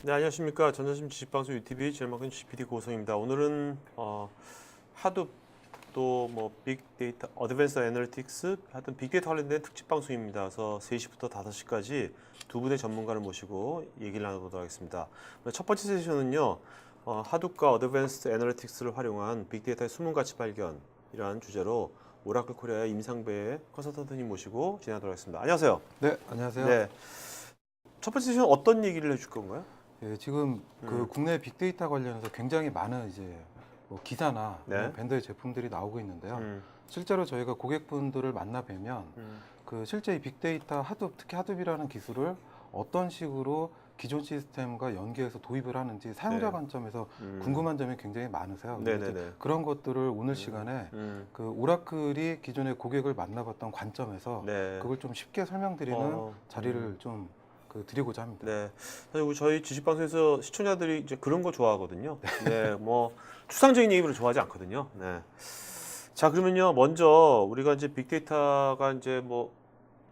네, 안녕하십니까. 전자심 지식방송 UTV 제일막은 GPD 고성입니다. 오늘은 하둡 또 뭐 빅데이터, 어드밴스 애널리틱스 하여튼 빅데이터 관련된 특집 방송입니다. 그래서 3시부터 5시까지 두 분의 전문가를 모시고 얘기를 나눠보도록 하겠습니다. 첫 번째 세션은요. 하둡과 어드밴스 애널리틱스를 활용한 빅데이터의 숨은 가치 발견이라는 주제로 오라클 코리아의 임상배 컨설턴트님 모시고 진행하도록 하겠습니다. 안녕하세요. 네, 안녕하세요. 네. 첫 번째 세션 어떤 얘기를 해줄 건가요? 예, 지금 그 국내 빅데이터 관련해서 굉장히 많은 이제 뭐 기사나 네. 뭐 밴더의 제품들이 나오고 있는데요. 음. 실제로 저희가 고객분들을 만나 뵈면 그 실제 이 빅데이터 하둡, 특히 하둡이라는 기술을 어떤 식으로 기존 시스템과 연계해서 도입을 하는지 사용자 네. 관점에서 궁금한 점이 굉장히 많으세요. 근데 이제 네네네. 그런 것들을 오늘 시간에 그 오라클이 기존의 고객을 만나봤던 관점에서 네. 그걸 좀 쉽게 설명드리는 자리를 좀 드리고자 합니다. 네. 사실 우리 저희 지식방송에서 시청자들이 이제 그런 거 좋아하거든요. 네. 뭐 추상적인 얘기 별로 좋아하지 않거든요. 네. 자, 그러면요. 먼저 우리가 이제 빅데이터가 이제 뭐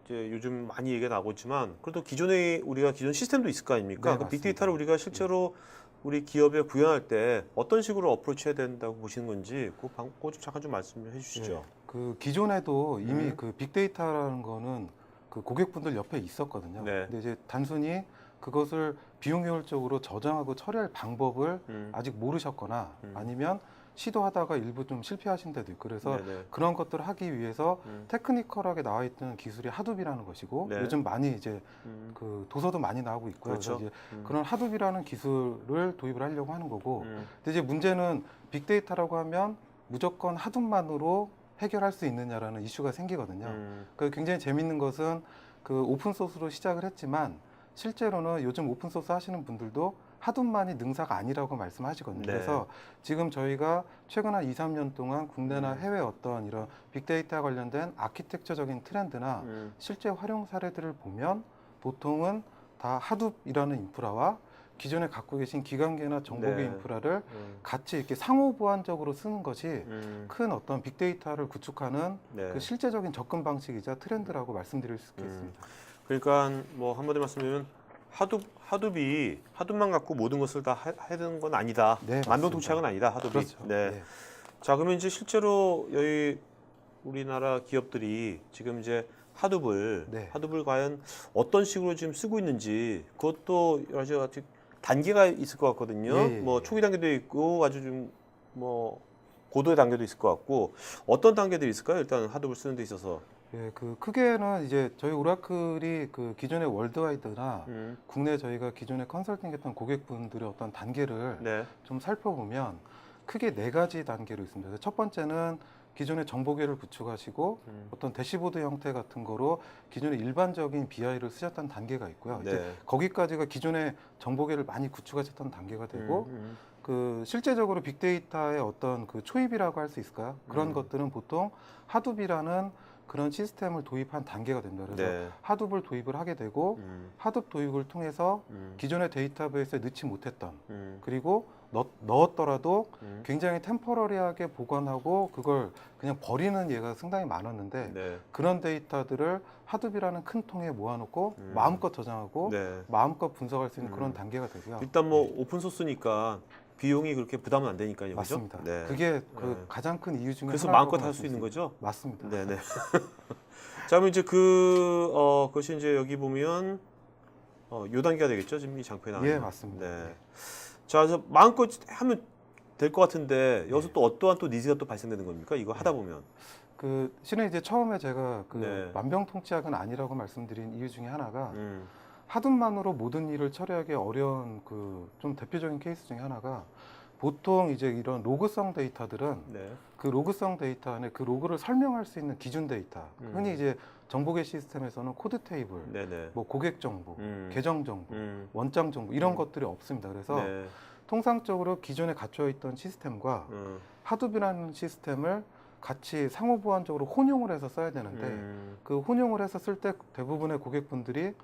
이제 요즘 많이 얘기가 나오고 있지만 그래도 기존에 우리가 기존 시스템도 있을 거 아닙니까? 네, 그 맞습니다. 빅데이터를 우리가 실제로 우리 기업에 구현할 때 어떤 식으로 어프로치해야 된다고 보시는 건지 그거 좀 잠깐 좀 말씀해 주시죠. 예, 그 기존에도 이미 그 빅데이터라는 거는 그 고객분들 옆에 있었거든요. 네. 근데 이제 단순히 그것을 비용 효율적으로 저장하고 처리할 방법을 아직 모르셨거나 아니면 시도하다가 일부 좀 실패하신 데도 있고 그래서 네네. 그런 것들을 하기 위해서 테크니컬하게 나와 있는 기술이 하둡이라는 것이고 네. 요즘 많이 이제 그 도서도 많이 나오고 있고요. 그렇죠. 그래서 이제 그런 하둡이라는 기술을 도입을 하려고 하는 거고 음. 근데 이제 문제는 빅데이터라고 하면 무조건 하둡만으로 해결할 수 있느냐라는 이슈가 생기거든요. 그 굉장히 재밌는 것은 그 오픈 소스로 시작을 했지만 실제로는 요즘 오픈 소스 하시는 분들도 하둡만이 능사가 아니라고 말씀하시거든요. 네. 그래서 지금 저희가 최근 한 2, 3년 동안 국내나 해외 어떤 이런 빅데이터 관련된 아키텍처적인 트렌드나 실제 활용 사례들을 보면 보통은 다 하둡이라는 인프라와 기존에 갖고 계신 기관계나 정보계 네. 인프라를 같이 이렇게 상호 보완적으로 쓰는 것이 큰 어떤 빅데이터를 구축하는 네. 그 실제적인 접근 방식이자 트렌드라고 말씀드릴 수 있겠습니다. 그러니까 뭐 한마디로 말씀드리면 하둡만 갖고 모든 것을 다 해야 되는 건 아니다. 네, 만병통치약은 아니다. 하둡이. 그렇죠. 네. 네. 자, 그러면 이제 실제로 여기 우리나라 기업들이 지금 이제 하둡을 네. 과연 어떤 식으로 지금 쓰고 있는지 그것도 여러 가지 아직 단계가 있을 것 같거든요. 예, 예, 뭐 예. 초기 단계도 있고 아주 좀 뭐 고도의 단계도 있을 것 같고 어떤 단계들이 있을까요? 일단 하둡을 쓰는 데 있어서. 예, 그 크게는 이제 저희 오라클이 그 기존의 월드와이드나 국내 저희가 기존에 컨설팅했던 고객분들의 어떤 단계를 네. 좀 살펴보면 크게 네 가지 단계로 있습니다. 그래서 첫 번째는 기존의 정보계를 구축하시고 어떤 대시보드 형태 같은 거로 기존의 일반적인 BI를 쓰셨던 단계가 있고요. 네. 이제 거기까지가 기존의 정보계를 많이 구축하셨던 단계가 되고 그 실제적으로 빅데이터의 어떤 그 초입이라고 할 수 있을까요? 그런 것들은 보통 하둡이라는 그런 시스템을 도입한 단계가 됩니다. 그래서 네. 하둡을 도입을 하게 되고 하둡 도입을 통해서 기존의 데이터베이스에 넣지 못했던 그리고 넣었더라도 굉장히 템퍼러리하게 보관하고 그걸 그냥 버리는 예가 상당히 많았는데 네. 그런 데이터들을 하둡이라는 큰 통에 모아놓고 마음껏 저장하고 네. 마음껏 분석할 수 있는 그런 단계가 되고요. 일단 뭐 오픈 소스니까 비용이 그렇게 부담은 안 되니까요. 맞습니다. 그죠? 네. 그게 그 가장 큰 이유 중에 그래서 하나라고 마음껏 할 수 있는 말씀드립니다. 거죠? 맞습니다. 네네. 자, 그럼 이제 그것이 이제 여기 보면 요 단계가 되겠죠? 지금 이 장표에 나와 예, 있는. 맞습니다. 네. 자, 그래서 마음껏 하면 될 것 같은데 여기서 네. 또 어떠한 또 니즈가 또 발생되는 겁니까? 이거 하다 보면. 그 실은 이제 처음에 제가 그 네. 만병통치약은 아니라고 말씀드린 이유 중에 하나가 음. 하둡만으로 모든 일을 처리하기 어려운 그 좀 대표적인 케이스 중에 하나가 보통 이제 이런 로그성 데이터들은 네. 그 로그성 데이터 안에 그 로그를 설명할 수 있는 기준 데이터 흔히 이제 정보계 시스템에서는 코드 테이블, 네네. 뭐 고객 정보, 음. 계정 정보, 음. 원장 정보 이런 것들이 없습니다. 그래서 네. 통상적으로 기존에 갖춰 있던 시스템과 하둡이라는 시스템을 같이 상호 보완적으로 혼용을 해서 써야 되는데 그 혼용을 해서 쓸 때 대부분의 고객분들이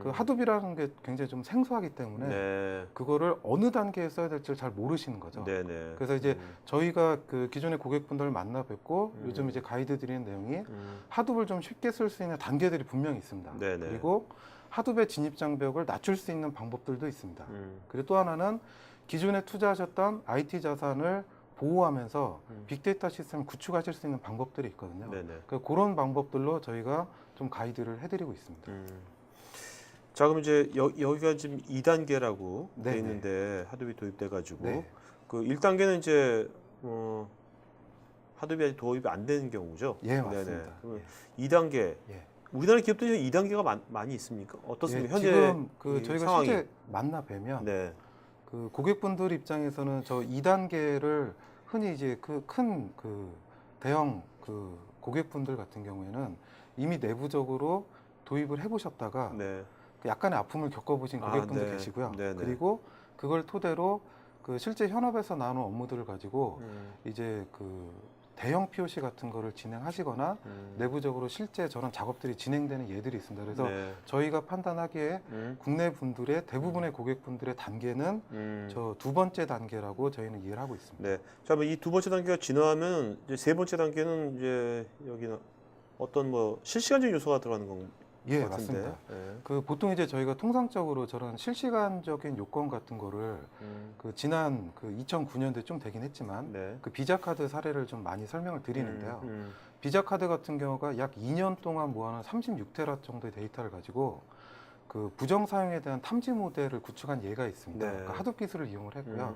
그 하둡이라는 게 굉장히 좀 생소하기 때문에 네. 그거를 어느 단계에 써야 될지를 잘 모르시는 거죠. 네네. 그래서 이제 저희가 그 기존의 고객분들을 만나 뵙고 요즘 이제 가이드 드리는 내용이 하둡을 좀 쉽게 쓸 수 있는 단계들이 분명히 있습니다. 네네. 그리고 하둡의 진입 장벽을 낮출 수 있는 방법들도 있습니다. 그리고 또 하나는 기존에 투자하셨던 IT 자산을 보호하면서 빅데이터 시스템을 구축하실 수 있는 방법들이 있거든요. 네네. 그러니까 그런 방법들로 저희가 좀 가이드를 해드리고 있습니다. 자, 그럼 이제 여기가 지금 2단계라고 돼 네네. 있는데 하둡이 도입돼가지고 네. 그 1단계는 이제 하둡이 아직 도입이 안 되는 경우죠. 예, 맞습니다. 그러면 2단계 예. 우리나라 기업들이 2단계가 많이 있습니까? 어떻습니까? 예, 현재 지금 그 이 저희가 상황이. 실제 만나 뵈면 네. 그 고객분들 입장에서는 저 2단계를 흔히 이제 그 큰 그 대형 그 고객분들 같은 경우에는 이미 내부적으로 도입을 해보셨다가 네. 그 약간의 아픔을 겪어보신 아, 고객분도 네. 계시고요. 네네. 그리고 그걸 토대로 그 실제 현업에서 나오는 업무들을 가지고 이제 그 대형 POC 같은 거를 진행하시거나 내부적으로 실제 저런 작업들이 진행되는 예들이 있습니다. 그래서 네. 저희가 판단하기에 국내 분들의 대부분의 고객분들의 단계는 저 두 번째 단계라고 저희는 이해를 하고 있습니다. 네. 자, 이 두 번째 단계가 지나면 이제 세 번째 단계는 이제 여기는 어떤 뭐 실시간적인 요소가 들어가는 건 예, 같은데. 맞습니다. 네. 그 보통 이제 저희가 통상적으로 저런 실시간적인 요건 같은 거를 그 지난 그 2009년도에 좀 되긴 했지만 네. 그 비자 카드 사례를 좀 많이 설명을 드리는데요. 비자 카드 같은 경우가 약 2년 동안 모아놓은 36테라 정도의 데이터를 가지고 그 부정 사용에 대한 탐지 모델을 구축한 예가 있습니다. 네. 그러니까 하둡 기술을 이용을 했고요.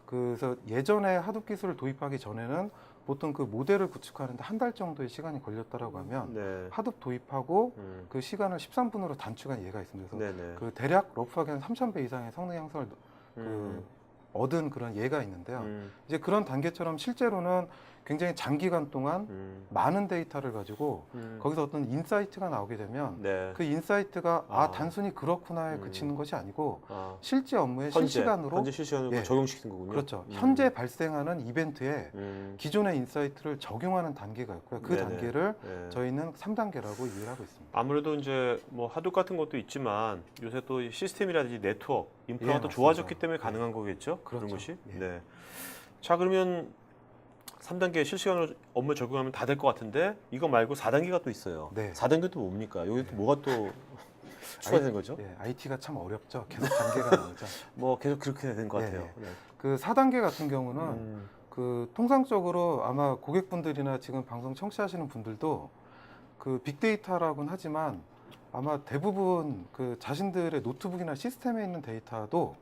그래서 예전에 하둡 기술을 도입하기 전에는 보통 그 모델을 구축하는데 한 달 정도의 시간이 걸렸다라고 하면 네. 하둡 도입하고 그 시간을 13분으로 단축한 예가 있습니다. 그래서 네네. 그 대략 러프하게 한 3,000배 이상의 성능 향상을 그 얻은 그런 예가 있는데요. 이제 그런 단계처럼 실제로는 굉장히 장기간 동안 많은 데이터를 가지고 거기서 어떤 인사이트가 나오게 되면 네. 그 인사이트가 아. 단순히 그렇구나에 그치는 것이 아니고 아, 실제 업무에 실시간으로 현재 실시간으로 예. 적용시키는 거군요. 그렇죠. 현재 발생하는 이벤트에 기존의 인사이트를 적용하는 단계가 있고요. 그 네네. 단계를 네. 저희는 3단계라고 이해를 하고 있습니다. 아무래도 이제 뭐 하둡 같은 것도 있지만 요새 또 이 시스템이라든지 네트워크 인프라가 예, 또 맞습니다. 좋아졌기 때문에 예. 가능한 거겠죠. 그런 그렇죠. 것이. 예. 네. 자, 그러면 3단계 실시간으로 업무 적용하면 다 될 것 같은데 이거 말고 4단계가 또 있어요. 네. 4단계 또 뭡니까? 여기 또 뭐가 또 추가된 거죠? 예, IT가 참 어렵죠. 계속 단계가 나오죠. 뭐 계속 그렇게 된 것 예, 같아요. 예. 네. 그 4단계 같은 경우는 그 통상적으로 아마 고객분들이나 지금 방송 청취하시는 분들도 그 빅데이터라고는 하지만 아마 대부분 그 자신들의 노트북이나 시스템에 있는 데이터도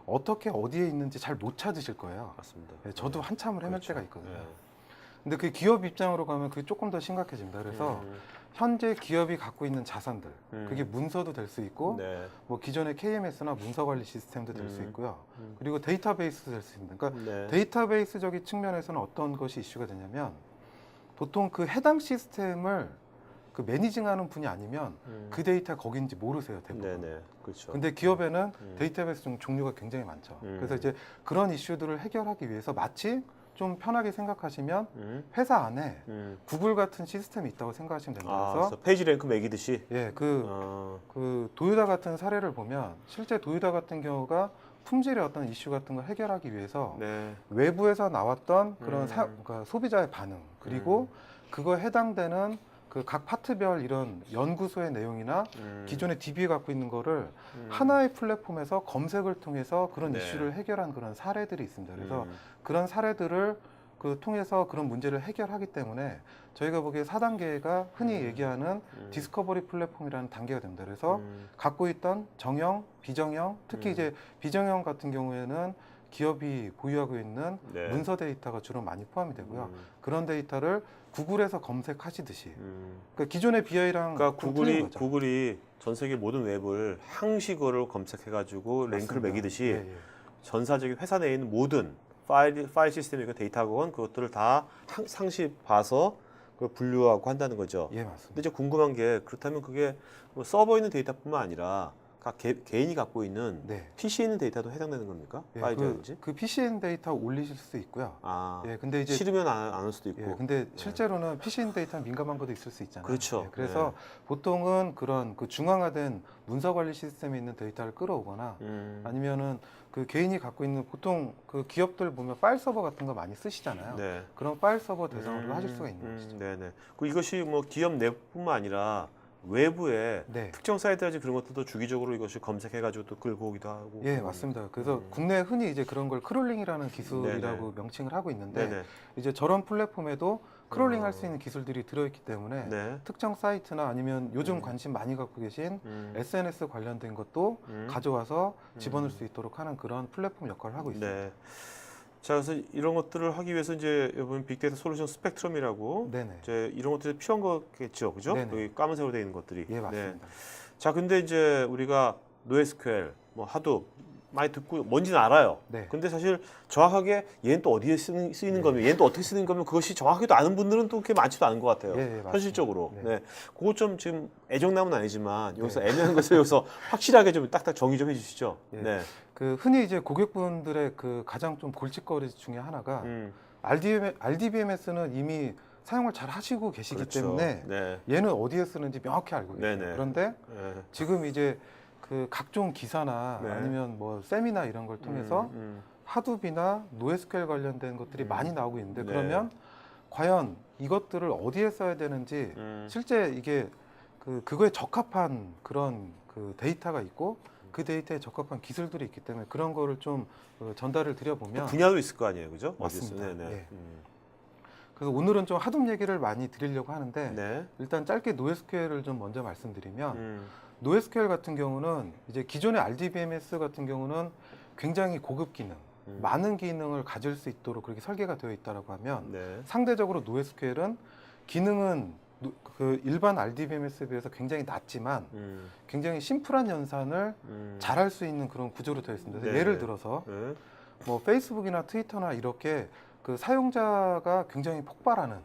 어떻게 어디에 있는지 잘 못 찾으실 거예요. 맞습니다. 예, 저도 한참을 헤맬 그렇죠. 때가 있거든요. 네. 근데 그 기업 입장으로 가면 그게 조금 더 심각해집니다. 그래서 현재 기업이 갖고 있는 자산들, 그게 문서도 될 수 있고, 네. 뭐 기존의 KMS나 문서 관리 시스템도 될 수 있고요. 음. 그리고 데이터베이스도 될 수 있습니다. 그러니까 네. 데이터베이스적인 측면에서는 어떤 것이 이슈가 되냐면 보통 그 해당 시스템을 그 매니징하는 분이 아니면 그 데이터가 거기인지 모르세요, 대부분. 네네. 그렇죠. 근데 기업에는 데이터베이스 종류가 굉장히 많죠. 음. 그래서 이제 그런 이슈들을 해결하기 위해서 마치 좀 편하게 생각하시면 회사 안에 구글 같은 시스템이 있다고 생각하시면 됩니다. 아, 그래서 그래서 페이지 랭크 매기듯이. 예, 어, 그 도요타 같은 사례를 보면 실제 도요타 같은 경우가 품질의 어떤 이슈 같은 걸 해결하기 위해서 네. 외부에서 나왔던 그런 그러니까 소비자의 반응 그리고 그거에 해당되는 그 각 파트별 이런 연구소의 내용이나 기존의 DB에 갖고 있는 거를 하나의 플랫폼에서 검색을 통해서 그런 네. 이슈를 해결한 그런 사례들이 있습니다. 그래서 그런 사례들을 그 통해서 그런 문제를 해결하기 때문에 저희가 보기에 4단계가 흔히 얘기하는 디스커버리 플랫폼이라는 단계가 됩니다. 그래서 갖고 있던 정형, 비정형, 특히 이제 비정형 같은 경우에는 기업이 보유하고 있는 네. 문서 데이터가 주로 많이 포함이 되고요. 그런 데이터를 구글에서 검색하시듯이 그러니까 기존의 BI랑 그러니까 좀 틀린 거죠. 구글이 전 세계 모든 웹을 항식어로 검색해가지고 랭크를 맞습니다. 매기듯이 예, 예. 전사적인 회사 내에 있는 모든 파일 시스템이고 데이터건 그것들을 다 상시 봐서 그걸 분류하고 한다는 거죠. 예, 근데 맞습니다. 이제 궁금한 게 그렇다면 그게 뭐 서버에 있는 데이터뿐만 아니라 각 개인이 갖고 있는 네. PC에 있는 데이터도 해당되는 겁니까? 예, 파일이라든지? 그 PCN 데이터 올리실 수 있고요. 아, 예, 근데 이제 싫으면 안 할 수도 있고. 예, 근데 실제로는 PCN 데이터 민감한 것도 있을 수 있잖아요. 그렇죠. 예, 그래서 보통은 그런 그 중앙화된 문서 관리 시스템에 있는 데이터를 끌어오거나 아니면은 그 개인이 갖고 있는 보통 그 기업들 보면 파일 서버 같은 거 많이 쓰시잖아요. 네. 그런 파일 서버 대상으로 하실 수가 있는 것이죠. 네네. 그 이것이 뭐 기업 내뿐만 아니라 외부에 네. 특정 사이트라든지 그런 것들도 주기적으로 이것을 검색해가지고 또 끌고 오기도 하고. 예, 맞습니다. 그래서 국내 흔히 이제 그런 걸 크롤링이라는 기술이라고 네네. 명칭을 하고 있는데 네네. 이제 저런 플랫폼에도 크롤링할 수 있는 기술들이 들어있기 때문에 네. 특정 사이트나 아니면 요즘 관심 많이 갖고 계신 SNS 관련된 것도 가져와서 집어넣을 수 있도록 하는 그런 플랫폼 역할을 하고 있습니다. 네. 자, 그래서 이런 것들을 하기 위해서 이제 이번 빅데이터 솔루션 스펙트럼이라고 네네. 이제 이런 것들이 필요한 거겠죠, 그죠? 네네. 여기 까만색으로 되어 있는 것들이. 예, 맞습니다. 자, 근데 이제 우리가 NoSQL, 뭐 하둡 많이 듣고 뭔지는 알아요. 네. 근데 사실 정확하게 얘는 또 어디에 쓰이는 거면 얘는 또 어떻게 쓰는 거면 그것이 정확하게도 아는 분들은 또 그렇게 많지도 않은 것 같아요. 예, 맞습니다. 현실적으로. 네. 네. 그거 좀 지금 애정남은 아니지만 여기서 네. 애매한 것을 여기서 확실하게 좀 딱딱 정의 좀 해주시죠. 예. 네. 그 흔히 이제 고객분들의 그 가장 좀 골칫거리 중에 하나가 RDBMS는 이미 사용을 잘 하시고 계시기 그렇죠. 때문에 네. 얘는 어디에 쓰는지 명확히 알고 계세요. 네네. 그런데 네. 지금 이제 그 각종 기사나 네. 아니면 뭐 세미나 이런 걸 통해서 하둡이나 노에스QL 관련된 것들이 많이 나오고 있는데 네. 그러면 과연 이것들을 어디에 써야 되는지 실제 이게 그거에 적합한 그런 그 데이터가 있고 그 데이터에 적합한 기술들이 있기 때문에 그런 거를 좀 전달을 드려보면 분야도 있을 거 아니에요, 그죠? 맞습니다. 어디서? 네네. 예. 그래서 오늘은 좀 하둡 얘기를 많이 드리려고 하는데 네. 일단 짧게 노에스QL을 좀 먼저 말씀드리면 노에스QL 같은 경우는 이제 기존의 RDBMS 같은 경우는 굉장히 고급 기능, 많은 기능을 가질 수 있도록 그렇게 설계가 되어 있다라고 하면 네. 상대적으로 노에스QL은 기능은 그 일반 RDBMS에 비해서 굉장히 낮지만 굉장히 심플한 연산을 잘할 수 있는 그런 구조로 되어 있습니다. 그래서 네. 예를 들어서 네. 뭐 페이스북이나 트위터나 이렇게 그 사용자가 굉장히 폭발하는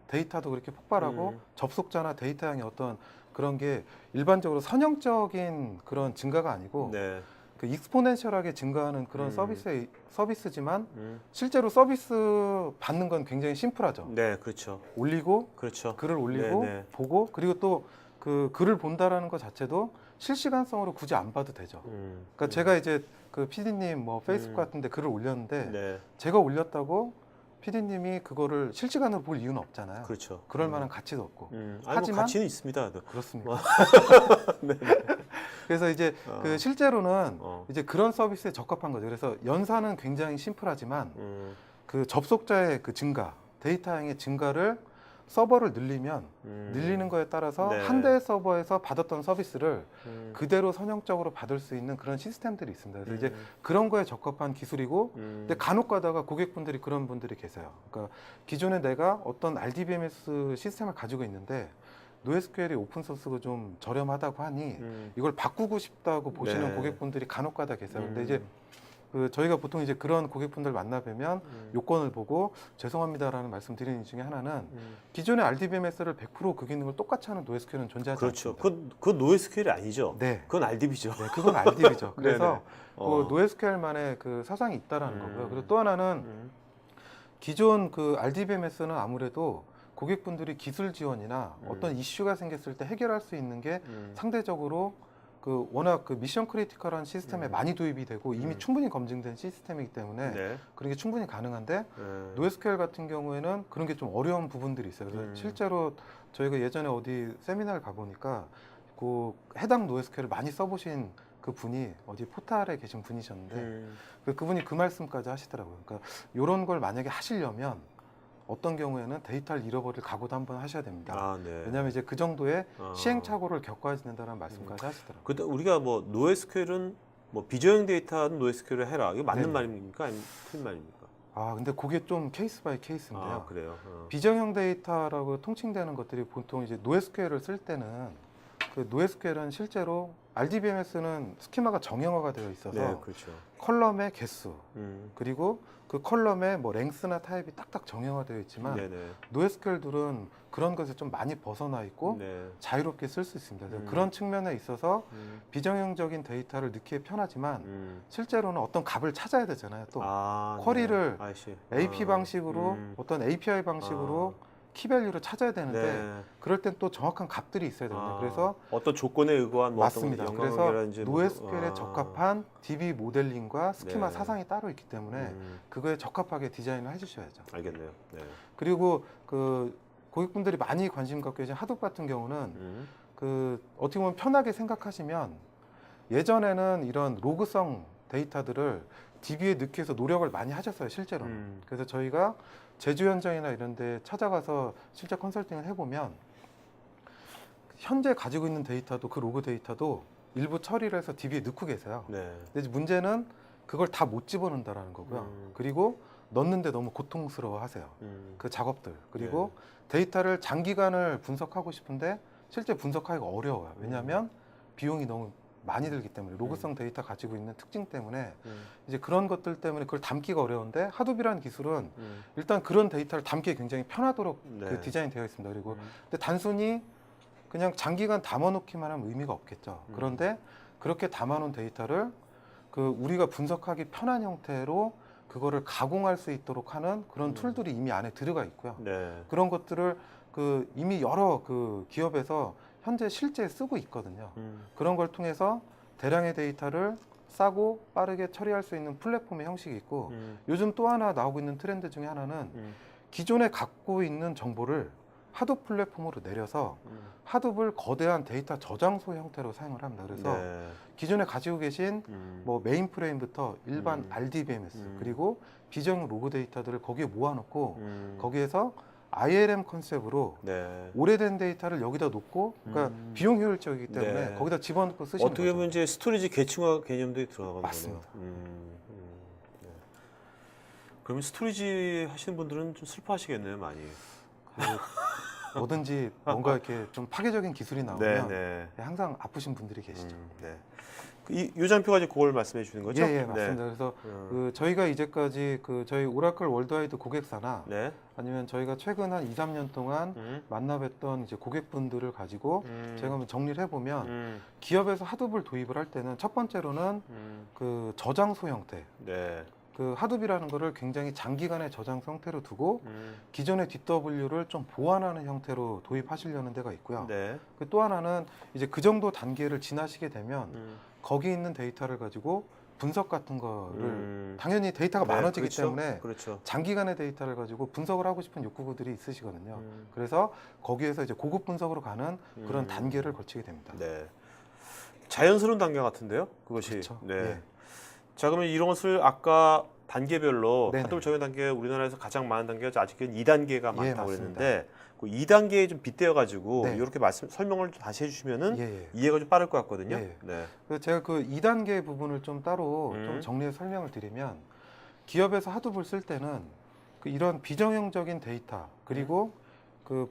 데이터도 그렇게 폭발하고 접속자나 데이터 양의 어떤 그런 게 일반적으로 선형적인 그런 증가가 아니고 네. 그 익스포넨셜하게 증가하는 그런 서비스지만 실제로 서비스 받는 건 굉장히 심플하죠. 네, 그렇죠. 올리고 그렇죠. 글을 올리고 네, 네. 보고 그리고 또 그 글을 본다라는 것 자체도 실시간성으로 굳이 안 봐도 되죠. 그러니까 제가 이제 그 PD님 뭐 페이스북 같은데 글을 올렸는데 네. 제가 올렸다고 PD님이 그거를 실시간으로 볼 이유는 없잖아요. 그렇죠. 그럴 만한 가치도 없고. 아니, 하지만 뭐 가치는 있습니다. 그렇습니다. 네. 그래서 이제 그 실제로는 어. 이제 그런 서비스에 적합한 거죠. 그래서 연산은 굉장히 심플하지만 그 접속자의 그 증가, 데이터 양의 증가를 서버를 늘리면 늘리는 거에 따라서 네. 한 대의 서버에서 받았던 서비스를 그대로 선형적으로 받을 수 있는 그런 시스템들이 있습니다. 그래서 이제 그런 거에 적합한 기술이고 근데 간혹 가다가 고객분들이 그런 분들이 계세요. 그러니까 기존에 내가 어떤 RDBMS 시스템을 가지고 있는데 노에스QL이 오픈소스고 좀 저렴하다고 하니 이걸 바꾸고 싶다고 보시는 네. 고객분들이 간혹 가다 계세요. 근데 이제 그 저희가 보통 이제 그런 고객분들 만나 뵈면 요건을 보고 죄송합니다라는 말씀 드리는 중에 하나는 기존의 RDBMS를 100% 그 기능을 똑같이 하는 노에스QL은 존재하지 그렇죠. 않습니다. 그건 NoSQL이 아니죠. 네. 그건 RDB죠. 네, 그건 RDB죠. 그래서 네네. 그 노에스QL만의 그 사상이 있다라는 거고요. 그리고 또 하나는 음. 기존 그 RDBMS는 아무래도 고객분들이 기술 지원이나 어떤 이슈가 생겼을 때 해결할 수 있는 게 상대적으로 그 워낙 그 미션 크리티컬한 시스템에 많이 도입이 되고 이미 충분히 검증된 시스템이기 때문에 네. 그런 게 충분히 가능한데 네. 노에스QL 같은 경우에는 그런 게 좀 어려운 부분들이 있어요. 그래서 실제로 저희가 예전에 어디 세미나를 가보니까 그 해당 노에스QL을 많이 써보신 그 분이 어디 포탈에 계신 분이셨는데 그분이 그 말씀까지 하시더라고요. 그러니까 이런 걸 만약에 하시려면 어떤 경우에는 데이터를 잃어버릴 각오도 한번 하셔야 됩니다. 아, 네. 왜냐하면 이제 그 정도의 시행착오를 겪어야 된다는 말씀까지 하시더라고요. 근데 우리가 뭐 NoSQL은 뭐 비저형 데이터는 NoSQL을 해라. 이거 맞는 네네. 말입니까? 아니면 틀린 말입니까? 아 근데 그게 좀 케이스 바이 케이스인데요. 아, 그래요. 비정형 데이터라고 통칭되는 것들이 보통 이제 NoSQL을 쓸 때는 그 NoSQL은 실제로 RDBMS는 스키마가 정형화가 되어 있어서 네, 그렇죠. 컬럼의 개수 그리고 그 컬럼의 뭐 랭스나 타입이 딱딱 정형화되어 있지만 네네. NoSQL들은 그런 것에 좀 많이 벗어나 있고 네. 자유롭게 쓸 수 있습니다. 그래서 그런 측면에 있어서 비정형적인 데이터를 넣기에 편하지만 실제로는 어떤 값을 찾아야 되잖아요. 또 아, 쿼리를 네. 아이씨. AP 방식으로 어떤 API 방식으로 키밸류를 찾아야 되는데 네. 그럴 땐 또 정확한 값들이 있어야 됩니다. 그래서 어떤 조건에 의거한 뭐 맞습니다. 어떤 그래서 연관관계라든지 뭐 NoSQL에 적합한 DB 모델링과 스키마 네. 사상이 따로 있기 때문에 그거에 적합하게 디자인을 해주셔야죠. 알겠네요. 네. 그리고 그 고객분들이 많이 관심 갖고 계신 하둡 같은 경우는 어떻게 보면 편하게 생각하시면 예전에는 이런 로그성 데이터들을 DB에 넣기 위해서 노력을 많이 하셨어요, 실제로는. 그래서 저희가 제조 현장이나 이런 데 찾아가서 실제 컨설팅을 해보면 현재 가지고 있는 데이터도 그 로그 데이터도 일부 처리를 해서 DB에 넣고 계세요. 네. 근데 이제 문제는 그걸 다 못 집어넣는다라는 거고요. 그리고 넣는데 너무 고통스러워 하세요. 그 작업들. 그리고 데이터를 장기간을 분석하고 싶은데 실제 분석하기가 어려워요. 왜냐하면 비용이 너무 많이 들기 때문에 로그성 데이터 가지고 있는 특징 때문에 이제 그런 것들 때문에 그걸 담기가 어려운데 하둡이라는 기술은 일단 그런 데이터를 담기 굉장히 편하도록 네. 그 디자인되어 있습니다. 그리고 근데 단순히 그냥 장기간 담아놓기만 하면 의미가 없겠죠. 그런데 그렇게 담아놓은 데이터를 우리가 분석하기 편한 형태로 그거를 가공할 수 있도록 하는 그런 툴들이 이미 안에 들어가 있고요. 네. 그런 것들을 이미 여러 기업에서 현재 실제 쓰고 있거든요. 그런 걸 통해서 대량의 데이터를 싸고 빠르게 처리할 수 있는 플랫폼의 형식이 있고 요즘 또 하나 나오고 있는 트렌드 중에 하나는 기존에 갖고 있는 정보를 하둡 플랫폼으로 내려서 하둡을 거대한 데이터 저장소 형태로 사용을 합니다. 그래서 네. 기존에 가지고 계신 뭐 메인프레임부터 일반 RDBMS 그리고 비정 로그 데이터들을 거기에 모아놓고 거기에서 ILM 컨셉으로 네. 오래된 데이터를 여기다 놓고 그러니까 비용 효율적이기 때문에 네. 거기다 집어넣고 쓰시는 어떻게 거죠. 보면 이제 스토리지 계층화 개념도 들어가는 맞습니다. 거네요. 네. 그러면 스토리지 하시는 분들은 좀 슬퍼하시겠네요, 많이. 뭐든지 뭔가 이렇게 좀 파괴적인 기술이 네, 나오면 네. 항상 아프신 분들이 계시죠. 네. 이 장표가 이제 그걸 말씀해 주는 거죠? 예, 맞습니다. 그래서 저희가 이제까지 저희 오라클 월드와이드 고객사나 네. 아니면 저희가 최근 한 2, 3년 동안 만나뵀던 이제 고객분들을 가지고 제가 한번 정리를 해보면 기업에서 하둡을 도입을 할 때는 첫 번째로는 저장소 형태. 네. 하둡이라는 거를 굉장히 장기간의 저장 형태로 두고 기존의 DW를 좀 보완하는 형태로 도입하시려는 데가 있고요. 네. 또 하나는 이제 그 정도 단계를 지나시게 되면 거기 있는 데이터를 가지고 분석 같은 거를 당연히 데이터가 네, 많아지기 그렇죠. 때문에 그렇죠. 장기간의 데이터를 가지고 분석을 하고 싶은 욕구들이 있으시거든요. 그래서 거기에서 이제 고급 분석으로 가는 그런 단계를 거치게 됩니다. 네. 자연스러운 단계 같은데요, 그것이. 그렇죠. 네. 예. 자, 그러면 이런 것을 아까 단계별로 네네. 하둡 적용 단계 우리나라에서 가장 많은 단계가 아직은 2단계가 많다고 맞습니다. 그랬는데 그 2단계에 좀 빗대어 가지고 네. 이렇게 설명을 좀 다시 해주시면은 예. 이해가 좀 빠를 것 같거든요. 예. 네. 그래서 제가 2단계 부분을 좀 따로 좀 정리해서 설명을 드리면 기업에서 하둡을 쓸 때는 이런 비정형적인 데이터 그리고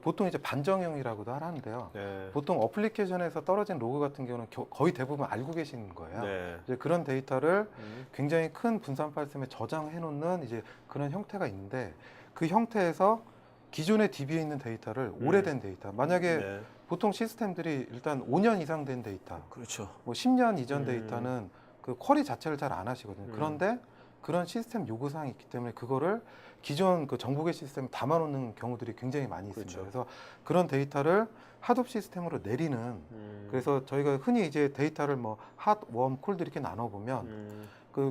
보통 이제 반정형이라고도 하는데요. 네. 보통 어플리케이션에서 떨어진 로그 같은 경우는 거의 대부분 알고 계시는 거예요. 네. 이제 그런 데이터를 굉장히 큰 분산 파일 셈에 저장해 놓는 이제 그런 형태가 있는데 그 형태에서 기존의 DB에 있는 데이터를 오래된 데이터 만약에 네. 보통 시스템들이 일단 5년 이상 된 데이터 그렇죠. 뭐 10년 이전 데이터는 쿼리 자체를 잘 안 하시거든요. 그런데 그런 시스템 요구사항이 있기 때문에 그거를 기존 정보계 시스템에 담아놓는 경우들이 굉장히 많이 있습니다. 그렇죠. 그래서 그런 데이터를 하둡 시스템으로 내리는 그래서 저희가 흔히 이제 데이터를 뭐 핫, 웜, 콜드 이렇게 나눠보면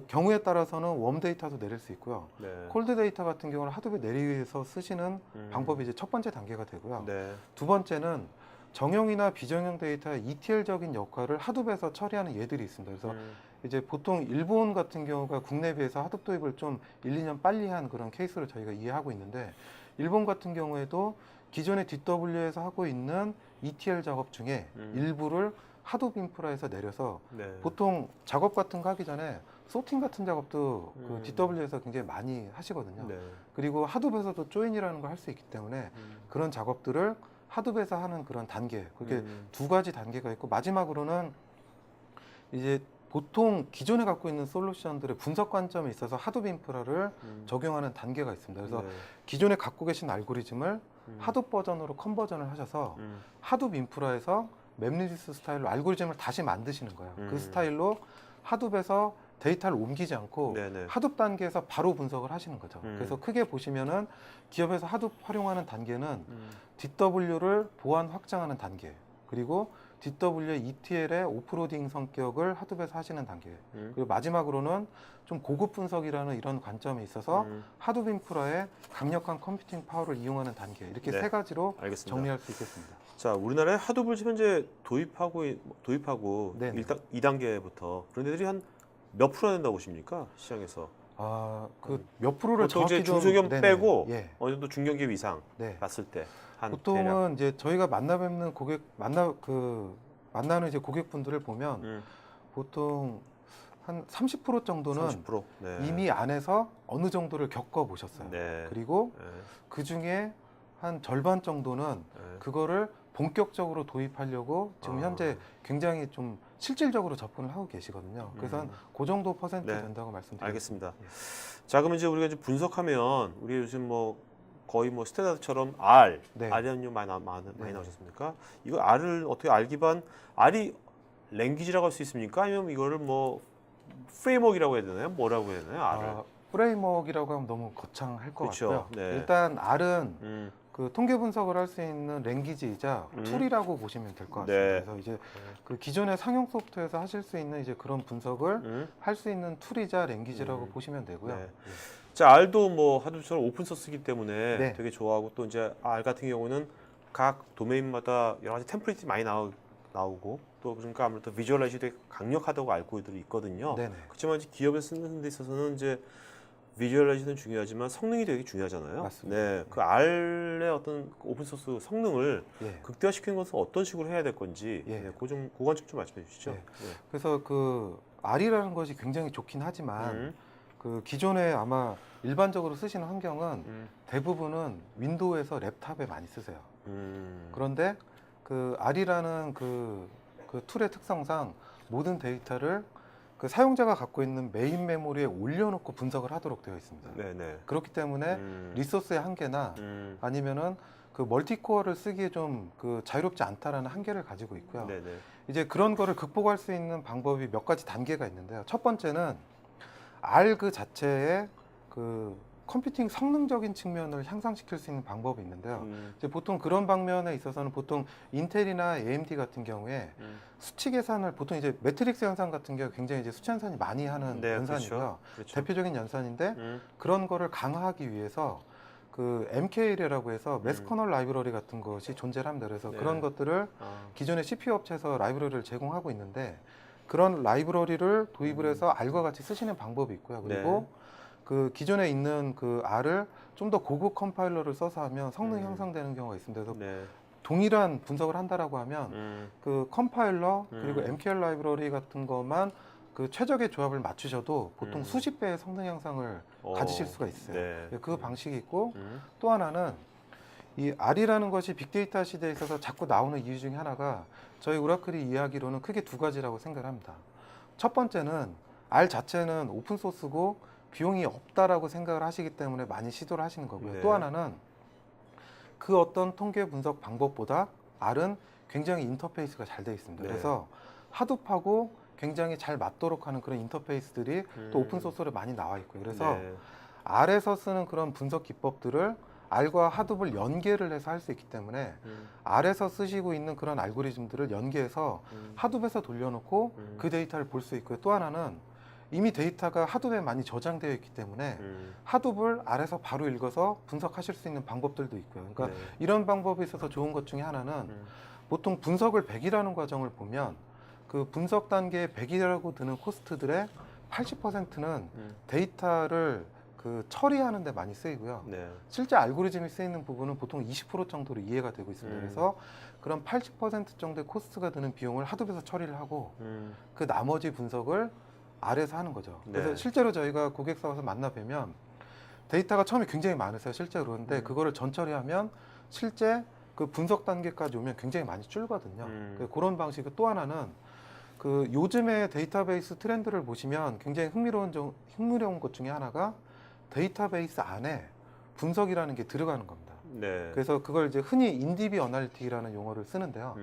경우에 따라서는 웜 데이터도 내릴 수 있고요. 네. 콜드 데이터 같은 경우는 하둡에 내리기위해서 쓰시는 방법이 이제 첫 번째 단계가 되고요. 네. 두 번째는 정형이나 비정형 데이터의 ETL적인 역할을 하둡에서 처리하는 예들이 있습니다. 그래서 이제 보통 일본 같은 경우가 국내에 비해서 하둡 도입을 좀 1, 2년 빨리 한 그런 케이스를 저희가 이해하고 있는데 일본 같은 경우에도 기존의 DW에서 하고 있는 ETL 작업 중에 일부를 하둡 인프라에서 내려서 네. 보통 작업 같은 거 하기 전에 소팅 같은 작업도 DW에서 굉장히 많이 하시거든요. 네. 그리고 하둡에서도 조인이라는 걸 할 수 있기 때문에 그런 작업들을 하둡에서 하는 그런 단계 그렇게 두 가지 단계가 있고 마지막으로는 이제 보통 기존에 갖고 있는 솔루션들의 분석 관점에 있어서 하둡 인프라를 적용하는 단계가 있습니다. 그래서 네. 기존에 갖고 계신 알고리즘을 하둡 버전으로 컨버전을 하셔서 하둡 인프라에서 맵리디스 스타일로 알고리즘을 다시 만드시는 거예요. 그 스타일로 하둡에서 데이터를 옮기지 않고 네네. 하둡 단계에서 바로 분석을 하시는 거죠. 그래서 크게 보시면은 기업에서 하둡 활용하는 단계는 DW를 보완 확장하는 단계 그리고 DW ETL의 오프로딩 성격을 하둡에서 하시는 단계. 그리고 마지막으로는 좀 고급 분석이라는 이런 관점에 있어서 하둡 인프라의 강력한 컴퓨팅 파워를 이용하는 단계. 이렇게 네. 세 가지로 알겠습니다. 정리할 수 있겠습니다. 자, 우리나라에 하둡을 지금 현재 도입하고 네네. 2단계부터 그런 애들이 한 몇 프로나 된다고 보십니까? 시장에서. 그 몇 프로를 보통 이제 정확히 좀 중소기업 네네. 빼고 예. 어느 정도 중견기업 이상 네. 봤을 때 한 보통은 이제 저희가 만나는 이제 고객분들을 보면 보통 한 30% 정도는 30%. 네. 이미 안에서 어느 정도를 겪어 보셨어요. 네. 그리고 네. 그 중에 한 절반 정도는 네. 그거를 본격적으로 도입하려고 지금 현재 굉장히 좀 실질적으로 접근을 하고 계시거든요. 그래서 한 그 정도 퍼센트 네. 된다고 말씀드립니다. 알겠습니다. 자, 그럼 이제 우리가 이제 분석하면 우리 요즘 뭐 거의 뭐 스탠다드처럼 R, 네. R이라는 많이 네. 나오셨습니까? 이거 R을 어떻게 R 기반 R이 랭귀지라고 할 수 있습니까? 아니면 이거를 뭐 프레임워크라고 해야 되나요? 뭐라고 해야 되나요? R을? 프레임워크라고 하면 너무 거창할 것 그쵸. 같고요. 네. 일단 R은 음, 그 통계 분석을 할 수 있는 랭귀지이자 툴이라고 보시면 될 것 같습니다. 네. 그래서 이제 그 기존의 상용 소프트에서 하실 수 있는 이제 그런 분석을 할 수 있는 툴이자 랭귀지라고 보시면 되고요. 네. 자, R도 뭐 하드처럼 오픈 소스이기 때문에 네. 되게 좋아하고 또 이제 R 같은 경우는 각 도메인마다 여러 가지 템플릿이 많이 나오고 또 그러니까 아무래도 비주얼라이징이 되게 강력하다고 알고 있거든요. 네네. 그렇지만 이제 기업에 쓰는 데 있어서는 이제 비주얼라이징은 중요하지만 성능이 되게 중요하잖아요. 맞습니다. 네, 그 R의 어떤 그 오픈 소스 성능을 예. 극대화시키는 것은 어떤 식으로 해야 될 건지 예. 네, 그 관점 좀 말씀해 주시죠. 네. 그래서 그 R이라는 것이 굉장히 좋긴 하지만 그 기존에 아마 일반적으로 쓰시는 환경은 대부분은 윈도우에서 랩탑에 많이 쓰세요. 그런데 그 R이라는 그 툴의 특성상 모든 데이터를 그 사용자가 갖고 있는 메인 메모리에 올려놓고 분석을 하도록 되어 있습니다. 네네. 그렇기 때문에 리소스의 한계나 아니면은 그 멀티코어를 쓰기에 좀 그 자유롭지 않다라는 한계를 가지고 있고요. 네네. 이제 그런 거를 극복할 수 있는 방법이 몇 가지 단계가 있는데요. 첫 번째는 R 그 자체의 그 컴퓨팅 성능적인 측면을 향상시킬 수 있는 방법이 있는데요. 이제 보통 그런 방면에 있어서는 보통 인텔이나 AMD 같은 경우에 수치 계산을 보통 이제 매트릭스 연산 같은 경우 굉장히 이제 수치 연산이 많이 하는 네, 연산이고요. 그렇죠. 대표적인 연산인데 그런 거를 강화하기 위해서 그 MKL이라고 해서 매스 커널 라이브러리 같은 것이 존재를 합니다. 그래서 네. 그런 것들을 아, 기존의 CPU 업체에서 라이브러리를 제공하고 있는데 그런 라이브러리를 도입을 해서 R과 같이 쓰시는 방법이 있고요. 그리고 그 기존에 있는 그 R을 좀 더 고급 컴파일러를 써서 하면 성능이 향상되는 경우가 있습니다. 그래서 네. 동일한 분석을 한다라고 하면 그 컴파일러 그리고 MKL 라이브러리 같은 것만 그 최적의 조합을 맞추셔도 보통 수십 배의 성능 향상을 가지실 수가 있어요. 네. 그 방식이 있고 또 하나는 이 R이라는 것이 빅데이터 시대에 있어서 자꾸 나오는 이유 중에 하나가 저희 오라클이 이야기로는 크게 두 가지라고 생각을 합니다. 첫 번째는 R 자체는 오픈 소스고 비용이 없다라고 생각을 하시기 때문에 많이 시도를 하시는 거고요. 네. 또 하나는 그 어떤 통계 분석 방법보다 R은 굉장히 인터페이스가 잘 되어 있습니다. 네. 그래서 하둡하고 굉장히 잘 맞도록 하는 그런 인터페이스들이 또 오픈 소스로 많이 나와 있고요. 그래서 네. R에서 쓰는 그런 분석 기법들을 R과 하둡을 연계를 해서 할 수 있기 때문에 R에서 쓰시고 있는 그런 알고리즘들을 연계해서 하둡에서 돌려놓고 그 데이터를 볼 수 있고요. 또 하나는 이미 데이터가 하둡에 많이 저장되어 있기 때문에 하둡을 R에서 바로 읽어서 분석하실 수 있는 방법들도 있고요. 그러니까 네. 이런 방법에 있어서 좋은 것 중에 하나는 보통 분석을 100이라는 과정을 보면 그 분석 단계에 100이라고 드는 코스트들의 80%는 데이터를 그 처리하는 데 많이 쓰이고요. 네. 실제 알고리즘이 쓰이는 부분은 보통 20% 정도로 이해가 되고 있습니다. 그래서 그런 80% 정도의 코스트가 드는 비용을 하둡에서 처리를 하고 그 나머지 분석을 R에서 하는 거죠. 그래서 네. 실제로 저희가 고객사 와서 만나 뵈면 데이터가 처음에 굉장히 많으세요. 실제로. 그런데 그거를 전처리하면 실제 그 분석 단계까지 오면 굉장히 많이 줄거든요. 그런 방식이 또 하나는 그 요즘의 데이터베이스 트렌드를 보시면 굉장히 흥미로운 것 중에 하나가 데이터베이스 안에 분석이라는 게 들어가는 겁니다. 네. 그래서 그걸 이제 흔히 인디비 어널리틱이라는 용어를 쓰는데요.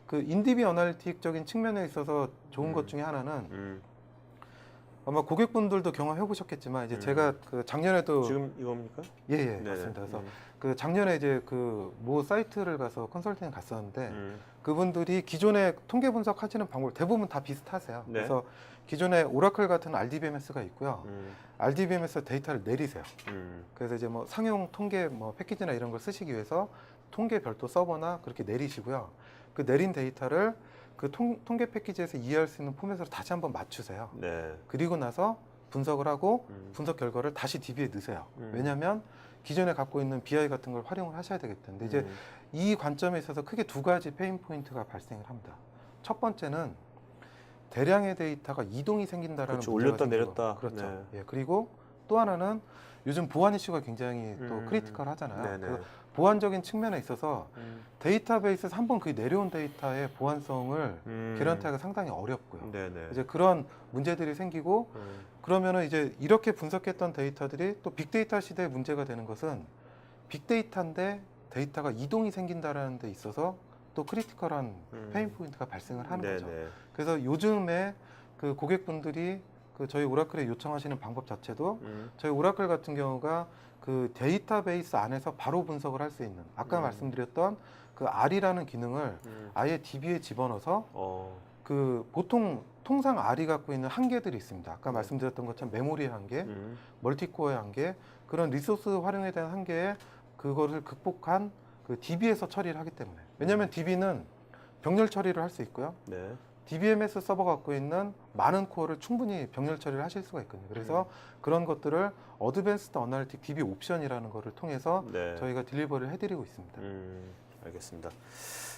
그 인디비 어널리틱적인 측면에 있어서 좋은 것 중에 하나는 아마 고객분들도 경험해 보셨겠지만 이제 음. 제가 그 작년에도 지금 이겁니까? 예예 네네. 맞습니다. 그래서 그 작년에 이제 그 모 사이트를 가서 컨설팅 갔었는데 그분들이 기존에 통계 분석하시는 방법 대부분 다 비슷하세요. 네. 그래서 기존에 오라클 같은 RDBMS가 있고요. RDBMS 데이터를 내리세요. 그래서 이제 뭐 상용 통계 뭐 패키지나 이런 걸 쓰시기 위해서 통계 별도 서버나 그렇게 내리시고요. 그 내린 데이터를 그 통계 패키지에서 이해할 수 있는 포맷으로 다시 한번 맞추세요. 네. 그리고 나서 분석을 하고 분석 결과를 다시 DB에 넣으세요. 왜냐하면 기존에 갖고 있는 BI 같은 걸 활용을 하셔야 되기 때문에 이제 이 관점에 있어서 크게 두 가지 페인 포인트가 발생을 합니다. 첫 번째는 대량의 데이터가 이동이 생긴다라는 그렇죠. 문제가 올렸다 생기고, 내렸다. 그렇죠. 네. 예, 그리고 또 하나는 요즘 보안 이슈가 굉장히 또 크리티컬하잖아요. 네네. 그 보안적인 측면에 있어서 데이터베이스에서 한번 그 내려온 데이터의 보안성을 개런티하기가 상당히 어렵고요. 네네. 이제 그런 문제들이 생기고 그러면은 이제 이렇게 분석했던 데이터들이 또 빅데이터 시대에 문제가 되는 것은 빅데이터인데 데이터가 이동이 생긴다라는 데 있어서 또 크리티컬한 페인 포인트가 발생을 하는 거죠. 네네. 그래서 요즘에 그 고객분들이 그 저희 오라클에 요청하시는 방법 자체도 저희 오라클 같은 경우가 그 데이터베이스 안에서 바로 분석을 할 수 있는 아까 말씀드렸던 그 R이라는 기능을 아예 DB에 집어넣어서 그 보통 통상 R이 갖고 있는 한계들이 있습니다. 아까 말씀드렸던 것처럼 메모리의 한계, 멀티코어의 한계, 그런 리소스 활용에 대한 한계에 그거를 극복한 그 DB에서 처리를 하기 때문에. 왜냐하면 DB는 병렬 처리를 할 수 있고요. 네. DBMS 서버 갖고 있는 많은 코어를 충분히 병렬 처리를 하실 수가 있거든요. 그래서 그런 것들을 어드밴스드 어널리틱 DB 옵션이라는 거를 통해서 네. 저희가 딜리버리를 해드리고 있습니다. 알겠습니다.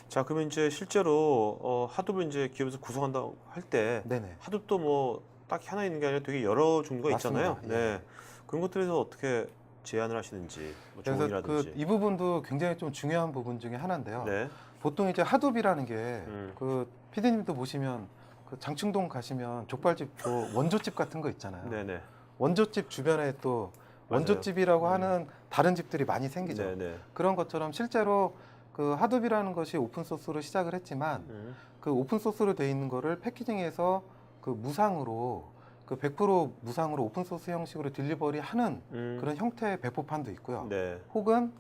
자, 그러면 이제 실제로 하둡을 이제 기업에서 구성한다고 할 때 네네. 하둡도 뭐 딱히 하나 있는 게 아니라 되게 여러 종류가 맞습니다. 있잖아요. 네. 예. 그런 것들에서 어떻게 제안을 하시는지, 뭐 그래서 조언이라든지. 이 부분도 굉장히 좀 중요한 부분 중에 하나인데요. 네. 보통 이제 하둡이라는 게 그 피디님도 보시면 그 장충동 가시면 족발집 뭐 원조집 같은 거 있잖아요. 네네. 원조집 주변에 또 맞아요. 원조집이라고 하는 다른 집들이 많이 생기죠. 네네. 그런 것처럼 실제로 그 하둡이라는 것이 오픈 소스로 시작을 했지만 그 오픈 소스로 돼 있는 거를 패키징해서 그 무상으로 그 100% 무상으로 오픈 소스 형식으로 딜리버리 하는 그런 형태의 배포판도 있고요. 네. 혹은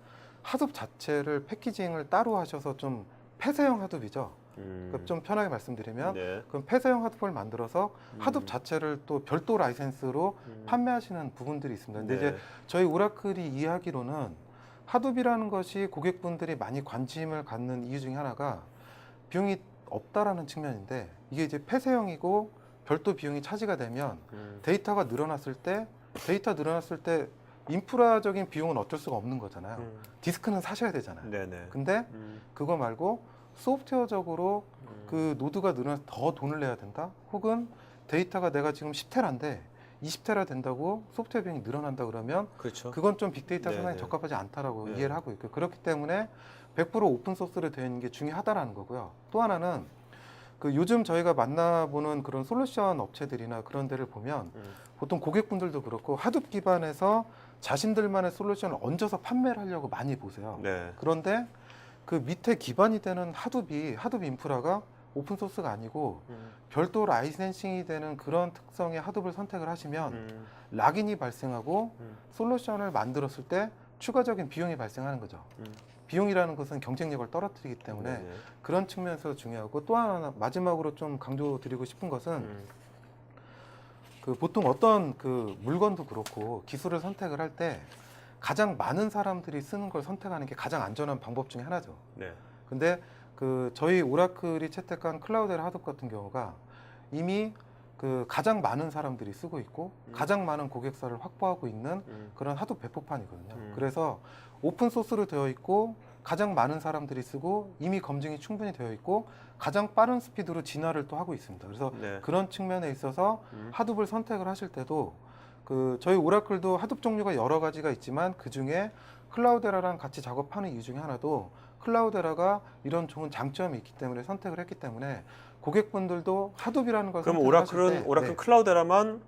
하둡 자체를 패키징을 따로 하셔서 좀 폐쇄형 하둡이죠. 그러니까 좀 편하게 말씀드리면 네. 그럼 폐쇄형 하둡을 만들어서 하둡 자체를 또 별도 라이센스로 판매하시는 부분들이 있습니다. 근데 네. 이제 저희 오라클이 이해하기로는 하둡이라는 것이 고객분들이 많이 관심을 갖는 이유 중에 하나가 비용이 없다라는 측면인데 이게 이제 폐쇄형이고 별도 비용이 차지가 되면 데이터가 늘어났을 때 인프라적인 비용은 어쩔 수가 없는 거잖아요. 디스크는 사셔야 되잖아요. 네네. 근데 그거 말고 소프트웨어적으로 그 노드가 늘어나서 더 돈을 내야 된다? 혹은 데이터가 내가 지금 10테라인데 20테라 된다고 소프트웨어 비용이 늘어난다 그러면 그렇죠. 그건 좀 빅데이터 네네. 상당히 적합하지 않다라고 네. 이해를 하고 있고요. 그렇기 때문에 100% 오픈 소스로 되어 있는 게 중요하다라는 거고요. 또 하나는 그 요즘 저희가 만나보는 그런 솔루션 업체들이나 그런 데를 보면 보통 고객분들도 그렇고 하둡 기반에서 자신들만의 솔루션을 얹어서 판매를 하려고 많이 보세요. 네. 그런데 그 밑에 기반이 되는 하둡 인프라가 오픈 소스가 아니고 별도 라이센싱이 되는 그런 특성의 하둡을 선택을 하시면 락인이 발생하고 솔루션을 만들었을 때 추가적인 비용이 발생하는 거죠. 비용이라는 것은 경쟁력을 떨어뜨리기 때문에 네네. 그런 측면에서 중요하고 또 하나 마지막으로 좀 강조드리고 싶은 것은 그 보통 어떤 그 물건도 그렇고 기술을 선택을 할 때 가장 많은 사람들이 쓰는 걸 선택하는 게 가장 안전한 방법 중에 하나죠. 네. 근데 그 저희 오라클이 채택한 클라우데라 하둡 같은 경우가 이미 그 가장 많은 사람들이 쓰고 있고 가장 많은 고객사를 확보하고 있는 그런 하둡 배포판이거든요. 그래서 오픈 소스로 되어 있고 가장 많은 사람들이 쓰고 이미 검증이 충분히 되어 있고 가장 빠른 스피드로 진화를 또 하고 있습니다. 그래서 네. 그런 측면에 있어서 하둡을 선택을 하실 때도 그 저희 오라클도 하둡 종류가 여러 가지가 있지만 그 중에 클라우데라랑 같이 작업하는 이유 중에 하나도 클라우데라가 이런 좋은 장점이 있기 때문에 선택을 했기 때문에 고객분들도 하둡이라는 걸 그럼 선택하실 오라클은 때 오라클 클라우데라만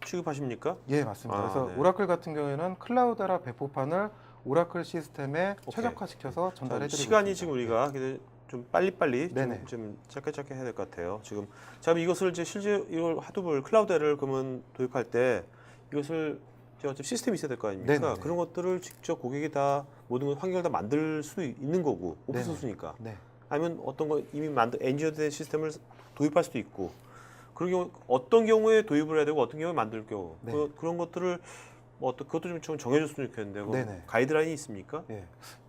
취급하십니까? 예, 맞습니다. 아, 그래서 네. 오라클 같은 경우에는 클라우데라 배포판을 오라클 시스템에 오케이. 최적화시켜서 전달해드리고 시간이 있습니다. 지금 우리가 좀 빨리빨리 네네. 좀 짧게 해야 될 것 같아요. 지금 자, 그럼 이것을 이제 실제 이걸 하둡을 클라우드를 그러면 도입할 때 이것을 이제 어차피 시스템이 있어야 될 거 아닙니까? 네네네. 그런 것들을 직접 고객이 다 모든 걸 환경을 다 만들 수도 있는 거고 네네. 오픈소스니까. 네. 아니면 어떤 거 이미 엔지니어된 시스템을 도입할 수도 있고 그런 경우 어떤 경우에 도입을 해야 되고 어떤 경우에 만들 경우 네. 그런 것들을 뭐 그것도 좀 정해줬으면 좋겠는데 그 네네. 가이드라인이 있습니까? 예.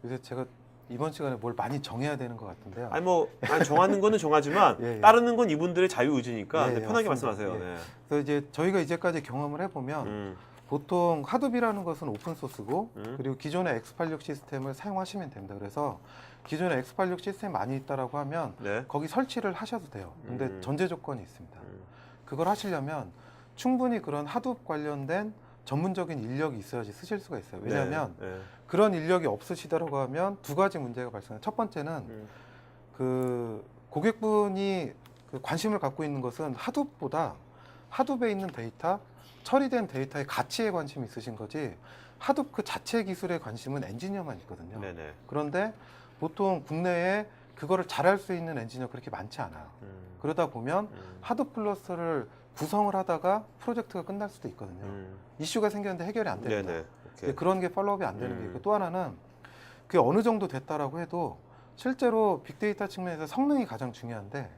요새 제가 이번 시간에 뭘 많이 정해야 되는 것 같은데요. 아니 정하는 거는 정하지만 예, 예. 따르는 건 이분들의 자유 의지니까 예, 네, 편하게 맞습니다. 말씀하세요. 예. 네. 그래서 이제 저희가 이제까지 경험을 해보면 보통 하둡이라는 것은 오픈 소스고 그리고 기존의 X86 시스템을 사용하시면 됩니다. 그래서 기존에 X86 시스템 많이 있다라고 하면 네. 거기 설치를 하셔도 돼요. 근데 전제 조건이 있습니다. 음. 그걸 하시려면 충분히 그런 하둡 관련된 전문적인 인력이 있어야지 쓰실 수가 있어요. 왜냐하면 네. 그런 인력이 없으시다라고 하면 두 가지 문제가 발생해요. 첫 번째는 그 고객분이 그 관심을 갖고 있는 것은 하둡보다 하둡에 있는 데이터, 처리된 데이터의 가치에 관심이 있으신 거지 하둡 그 자체 기술에 관심은 엔지니어만 있거든요. 네네. 그런데 보통 국내에 그거를 잘할 수 있는 엔지니어 그렇게 많지 않아요. 그러다 보면 하둡 플러스를 구성을 하다가 프로젝트가 끝날 수도 있거든요. 이슈가 생겼는데 해결이 안 됩니다. 네네. 근데 그런 게 팔로우업이 안 되는 게 있고 또 하나는 그게 어느 정도 됐다라고 해도 실제로 빅데이터 측면에서 성능이 가장 중요한데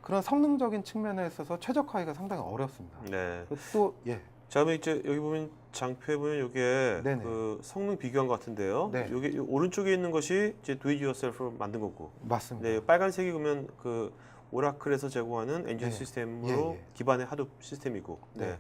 그런 성능적인 측면에 있어서 최적화하기가 상당히 어렵습니다. 네. 또 예. 자, 그러면 이제 여기 보면 장표에 보면 이게 네네. 그 성능 비교한 것 같은데요. 네. 여기 오른쪽에 있는 것이 이제 do it yourself로 만든 거고. 맞습니다. 네, 빨간색이 그러면 그 오라클에서 제공하는 엔진 네. 시스템으로 예, 예. 기반의 하둡 시스템이고. 네. 네.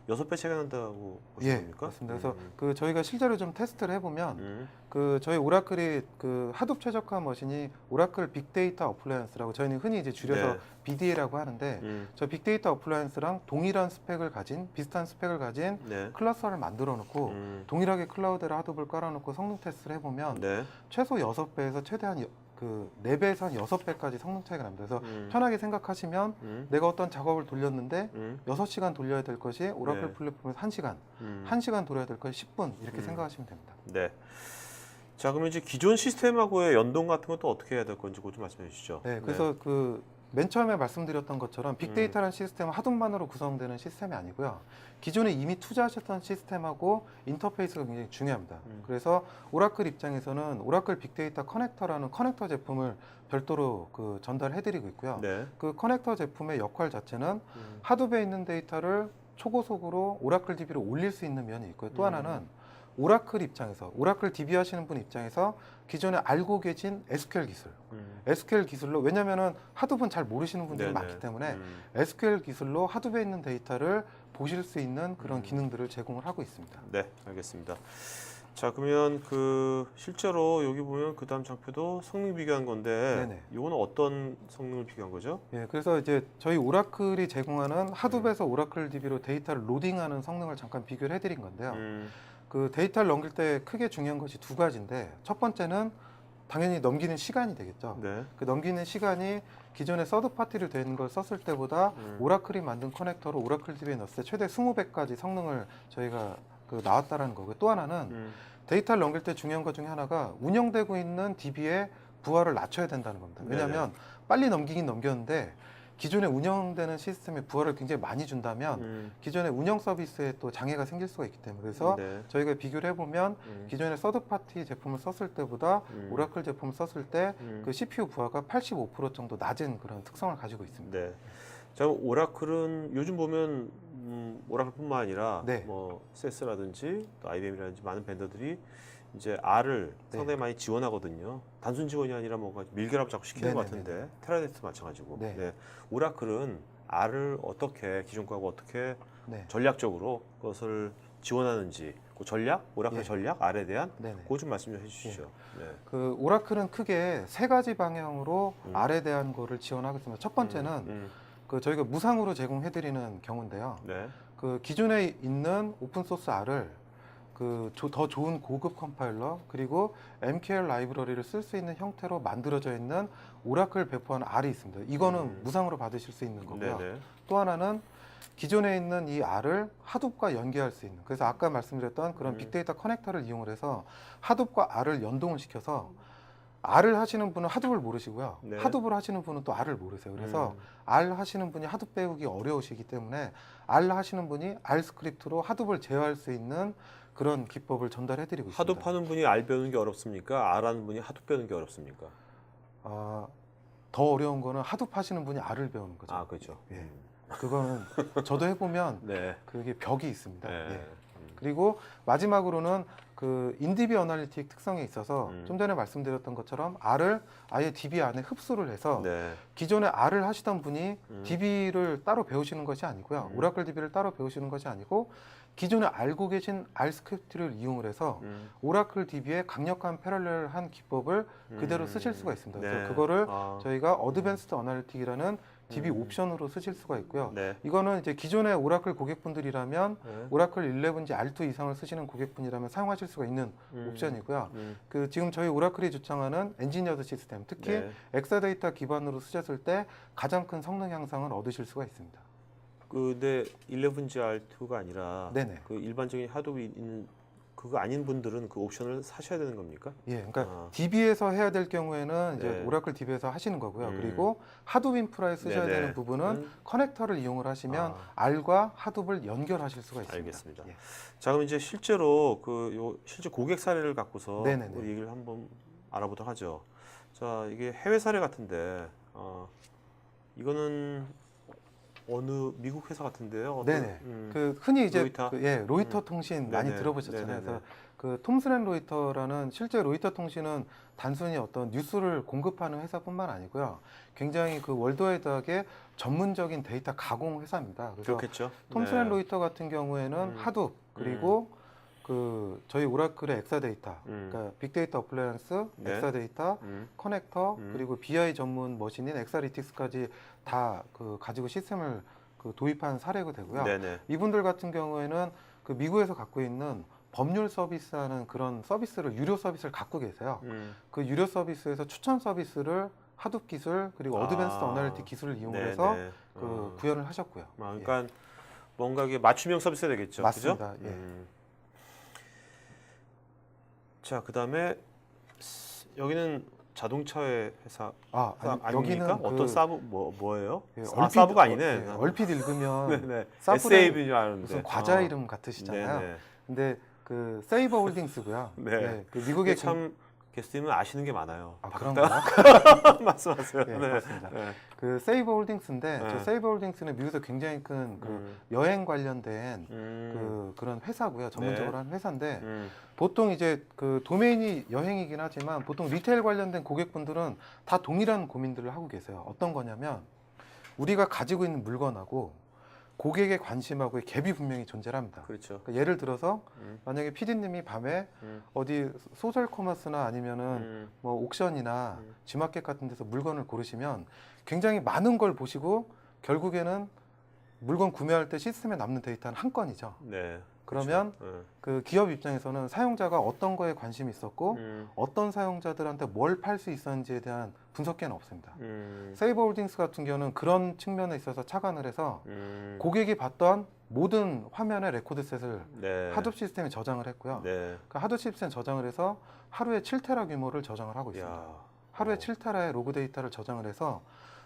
6배 차이가 난다고 보시는 예, 겁니까? 맞습니다. 그래서 그 저희가 실제로 좀 테스트를 해보면 음. 그 저희 오라클이 그 하둡 최적화 머신이 오라클 빅데이터 어플라이언스라고 저희는 흔히 이제 줄여서 네. BDA라고 하는데 저 빅데이터 어플라이언스랑 동일한 스펙을 가진 비슷한 스펙을 가진 네. 클러스터를 만들어 놓고 동일하게 클라우드에 하둡을 깔아놓고 성능 테스트를 해보면 네. 최소 6배에서 최대한 그 4배에서 한 6배까지 성능 차이가 납니다. 그래서 편하게 생각하시면 내가 어떤 작업을 돌렸는데 6시간 돌려야 될 것이 오라클 네. 플랫폼에서 1시간, 1시간 돌려야 될 것이 10분 이렇게 생각하시면 됩니다. 네. 자, 그러면 이제 기존 시스템하고의 연동 같은 것도 어떻게 해야 될 건지 그거 좀 말씀해 주시죠. 네, 그래서 그 맨 처음에 말씀드렸던 것처럼 빅데이터라는 시스템은 하둡만으로 구성되는 시스템이 아니고요. 기존에 이미 투자하셨던 시스템하고 인터페이스가 굉장히 중요합니다. 그래서 오라클 입장에서는 오라클 빅데이터 커넥터라는 커넥터 제품을 별도로 그 전달해드리고 있고요. 네. 그 커넥터 제품의 역할 자체는 하둡에 있는 데이터를 초고속으로 오라클 DB로 올릴 수 있는 면이 있고요. 또 하나는 오라클 입장에서 오라클 DB 하시는 분 입장에서 기존에 알고 계신 SQL 기술, SQL 기술로 왜냐하면은 하둡은 잘 모르시는 분들이 네네. 많기 때문에 SQL 기술로 하둡에 있는 데이터를 보실 수 있는 그런 기능들을 제공을 하고 있습니다. 네, 알겠습니다. 자, 그러면 그 실제로 여기 보면 그 다음 장표도 성능 비교한 건데 네네. 이거는 어떤 성능을 비교한 거죠? 예, 그래서 이제 저희 오라클이 제공하는 하둡에서 오라클 DB로 데이터를 로딩하는 성능을 잠깐 비교를 해드린 건데요. 그 데이터를 넘길 때 크게 중요한 것이 두 가지인데 첫 번째는 당연히 넘기는 시간이 되겠죠. 네. 그 넘기는 시간이 기존에 서드 파티를 되는 걸 썼을 때보다 오라클이 만든 커넥터로 오라클 DB에 넣었을 때 최대 20배까지 성능을 저희가 그 나왔다라는 거고요. 또 하나는 데이터를 넘길 때 중요한 것 중에 하나가 운영되고 있는 DB의 부하를 낮춰야 된다는 겁니다. 왜냐하면 빨리 넘기긴 넘겼는데 기존에 운영되는 시스템에 부하를 굉장히 많이 준다면 기존의 운영 서비스에 또 장애가 생길 수가 있기 때문에 그래서 네. 저희가 비교를 해보면 기존의 서드파티 제품을 썼을 때보다 오라클 제품을 썼을 때 그 CPU 부하가 85% 정도 낮은 그런 특성을 가지고 있습니다. 네. 자, 오라클은 요즘 보면 오라클뿐만 아니라 네. 뭐 CS라든지 또 IBM이라든지 많은 벤더들이 이제 R을 네. 상당히 많이 지원하거든요. 단순 지원이 아니라 뭔가 밀결합 자꾸 시키는 것 네네네네. 같은데 테라데스도 마찬가지고. 네. 네. 오라클은 R을 어떻게 기존 거하고 어떻게 네. 전략적으로 그것을 지원하는지 그 전략, 오라클 예. 전략 R에 대한 네네. 그거 좀 말씀 좀 해주시죠. 네. 그 오라클은 크게 세 가지 방향으로 R에 대한 거를 지원하고 있습니다. 첫 번째는 그 저희가 무상으로 제공해드리는 경우인데요. 네. 그 기존에 있는 오픈 소스 R을 그 더 좋은 고급 컴파일러 그리고 MQL 라이브러리를 쓸 수 있는 형태로 만들어져 있는 오라클 배포한 R이 있습니다. 이거는 무상으로 받으실 수 있는 거고요. 네네. 또 하나는 기존에 있는 이 R을 하둡과 연계할 수 있는 그래서 아까 말씀드렸던 그런 빅데이터 커넥터를 이용을 해서 하둡과 R을 연동을 시켜서 R을 하시는 분은 하둡을 모르시고요. 네. 하둡을 하시는 분은 또 R을 모르세요. 그래서 음. R 하시는 분이 하둡 배우기 어려우시기 때문에 R 하시는 분이 R 스크립트로 하둡을 제어할 수 있는 그런 기법을 전달해드리고 있습니다. 하둡 하는 분이 R 배우는 게 어렵습니까? R 하는 분이 하둡 배우는 게 어렵습니까? 더 어려운 거는 하둡 하시는 분이 R을 배우는 거죠. 아, 그렇죠. 예. 그거는 저도 해보면 네. 그게 벽이 있습니다. 네. 예. 그리고 마지막으로는 그 인디비 어널리틱 특성에 있어서 좀 전에 말씀드렸던 것처럼 R을 아예 DB 안에 흡수를 해서 네. 기존에 R을 하시던 분이 DB를 따로 배우시는 것이 아니고요. 음. 오라클 DB를 따로 배우시는 것이 아니고 기존에 알고 계신 R 스크립트를 이용을 해서 오라클 DB의 강력한 패럴렐한 기법을 그대로 쓰실 수가 있습니다. 네. 그래서 그거를 아. 저희가 어드밴스드 어널리틱이라는 DB 옵션으로 쓰실 수가 있고요. 네. 이거는 이제 기존의 오라클 고객분들이라면 네. 오라클 11지 R2 이상을 쓰시는 고객분이라면 사용하실 수가 있는 옵션이고요. 그 지금 저희 오라클이 주창하는 엔지니어드 시스템, 특히 네. 엑사데이터 기반으로 쓰셨을 때 가장 큰 성능 향상을 얻으실 수가 있습니다. 근데 11GR2가 아니라 네네. 그 일반적인 하둡이 있는 그거 아닌 분들은 그 옵션을 사셔야 되는 겁니까? 예, 그러니까 아. DB에서 해야 될 경우에는 이제 네. 오라클 DB에서 하시는 거고요. 그리고 하둡 인프라에 쓰셔야 네네. 되는 부분은 커넥터를 이용을 하시면 R과 하둡을 연결하실 수가 있습니다. 알겠습니다. 예. 자, 그럼 이제 실제로 실제 고객 사례를 갖고서 네네네. 우리 얘기를 한번 알아보도록 하죠. 자, 이게 해외 사례 같은데 이거는 어느 미국 회사 같은데요. 네네. 그 흔히 이제 로이터? 로이터 통신 많이 네네. 들어보셨잖아요. 네네네. 그래서 그 톰슨 로이터라는 실제 로이터 통신은 단순히 어떤 뉴스를 공급하는 회사뿐만 아니고요. 굉장히 그 월드와이드하게 전문적인 데이터 가공 회사입니다. 그래서 그렇겠죠. 톰슨 네. 로이터 같은 경우에는 하둡 그리고 그 저희 오라클의 엑사데이터, 그러니까 빅데이터 어플라이언스, 네. 엑사데이터, 커넥터 그리고 BI 전문 머신인 엑사리틱스까지 다 그 가지고 시스템을 그 도입한 사례가 되고요. 네네. 이분들 같은 경우에는 그 미국에서 갖고 있는 법률 서비스하는 그런 서비스를 유료 서비스를 갖고 계세요. 그 유료 서비스에서 추천 서비스를 하둡 기술 그리고 어드밴스드 어널리틱 기술을 이용을 해서 네네. 그 구현을 하셨고요. 그러니까 뭔가 이게 맞춤형 서비스가 되겠죠. 맞습니다. 그죠? 예. 자, 그다음에 여기는 자동차의 회사 아니, 아닙니까? 여기는 어떤 사브 뭐예요? 예, 사브가 아니네. 얼핏 읽으면 네네. 사브는 SAB인 줄 알았는데. 무슨 과자 이름 같으시잖아요. 네네. 근데 그 세이버 홀딩스고요. 네. 예, 그 미국의 참 게스트님은 아시는 게 많아요. 그런가요? 말씀하세요. 네, 네. 그렇습니다. 네. 그 세이버 홀딩스인데 네. 저 세이버 홀딩스는 미국에서 굉장히 큰 그 여행 관련된 그런 회사고요. 전문적으로 네. 하는 회사인데 보통 이제 그 도메인이 여행이긴 하지만 보통 리테일 관련된 고객분들은 다 동일한 고민들을 하고 계세요. 어떤 거냐면 우리가 가지고 있는 물건하고 고객의 관심하고의 갭이 분명히 존재합니다. 그렇죠. 그러니까 예를 들어서 만약에 PD님이 밤에 어디 소셜 커머스나 아니면은 뭐 옥션이나 G마켓 같은 데서 물건을 고르시면 굉장히 많은 걸 보시고 결국에는 물건 구매할 때 시스템에 남는 데이터는 한 건이죠. 네. 그러면 그렇죠. 그 기업 입장에서는 사용자가 어떤 거에 관심이 있었고 어떤 사용자들한테 뭘 팔 수 있었는지에 대한 분석계는 없습니다. 세이버 홀딩스 같은 경우는 그런 측면에 있어서 착안을 해서 고객이 봤던 모든 화면의 레코드셋을 네. 하둡 시스템에 저장을 했고요. 네. 그 하둡 시스템 저장을 해서 하루에 7테라 규모를 저장을 하고 있습니다. 야. 하루에 7테라의 로그 데이터를 저장을 해서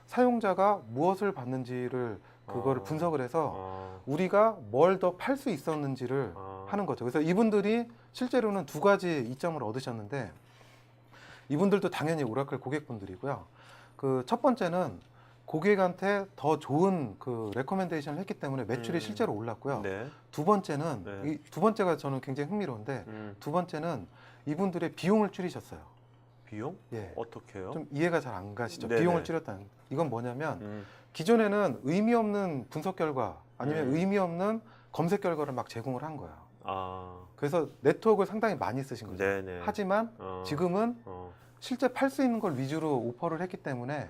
사용자가 무엇을 봤는지를 그거를 분석을 해서 우리가 뭘 더 팔 수 있었는지를 하는 거죠. 그래서 이분들이 실제로는 두 가지 이점을 얻으셨는데 이분들도 당연히 오라클 고객분들이고요. 그 첫 번째는 고객한테 더 좋은 그 레커멘데이션을 했기 때문에 매출이 실제로 올랐고요. 네. 두 번째는 네. 이 두 번째가 저는 굉장히 흥미로운데 두 번째는 이분들의 비용을 줄이셨어요. 비용? 예. 어떻게 해요? 좀 이해가 잘 안 가시죠? 네네. 비용을 줄였다는. 이건 뭐냐면 기존에는 의미 없는 분석 결과 아니면 의미 없는 검색 결과를 막 제공을 한 거예요. 그래서 네트워크를 상당히 많이 쓰신 거죠. 네네. 하지만 지금은 어. 실제 팔 수 있는 걸 위주로 오퍼를 했기 때문에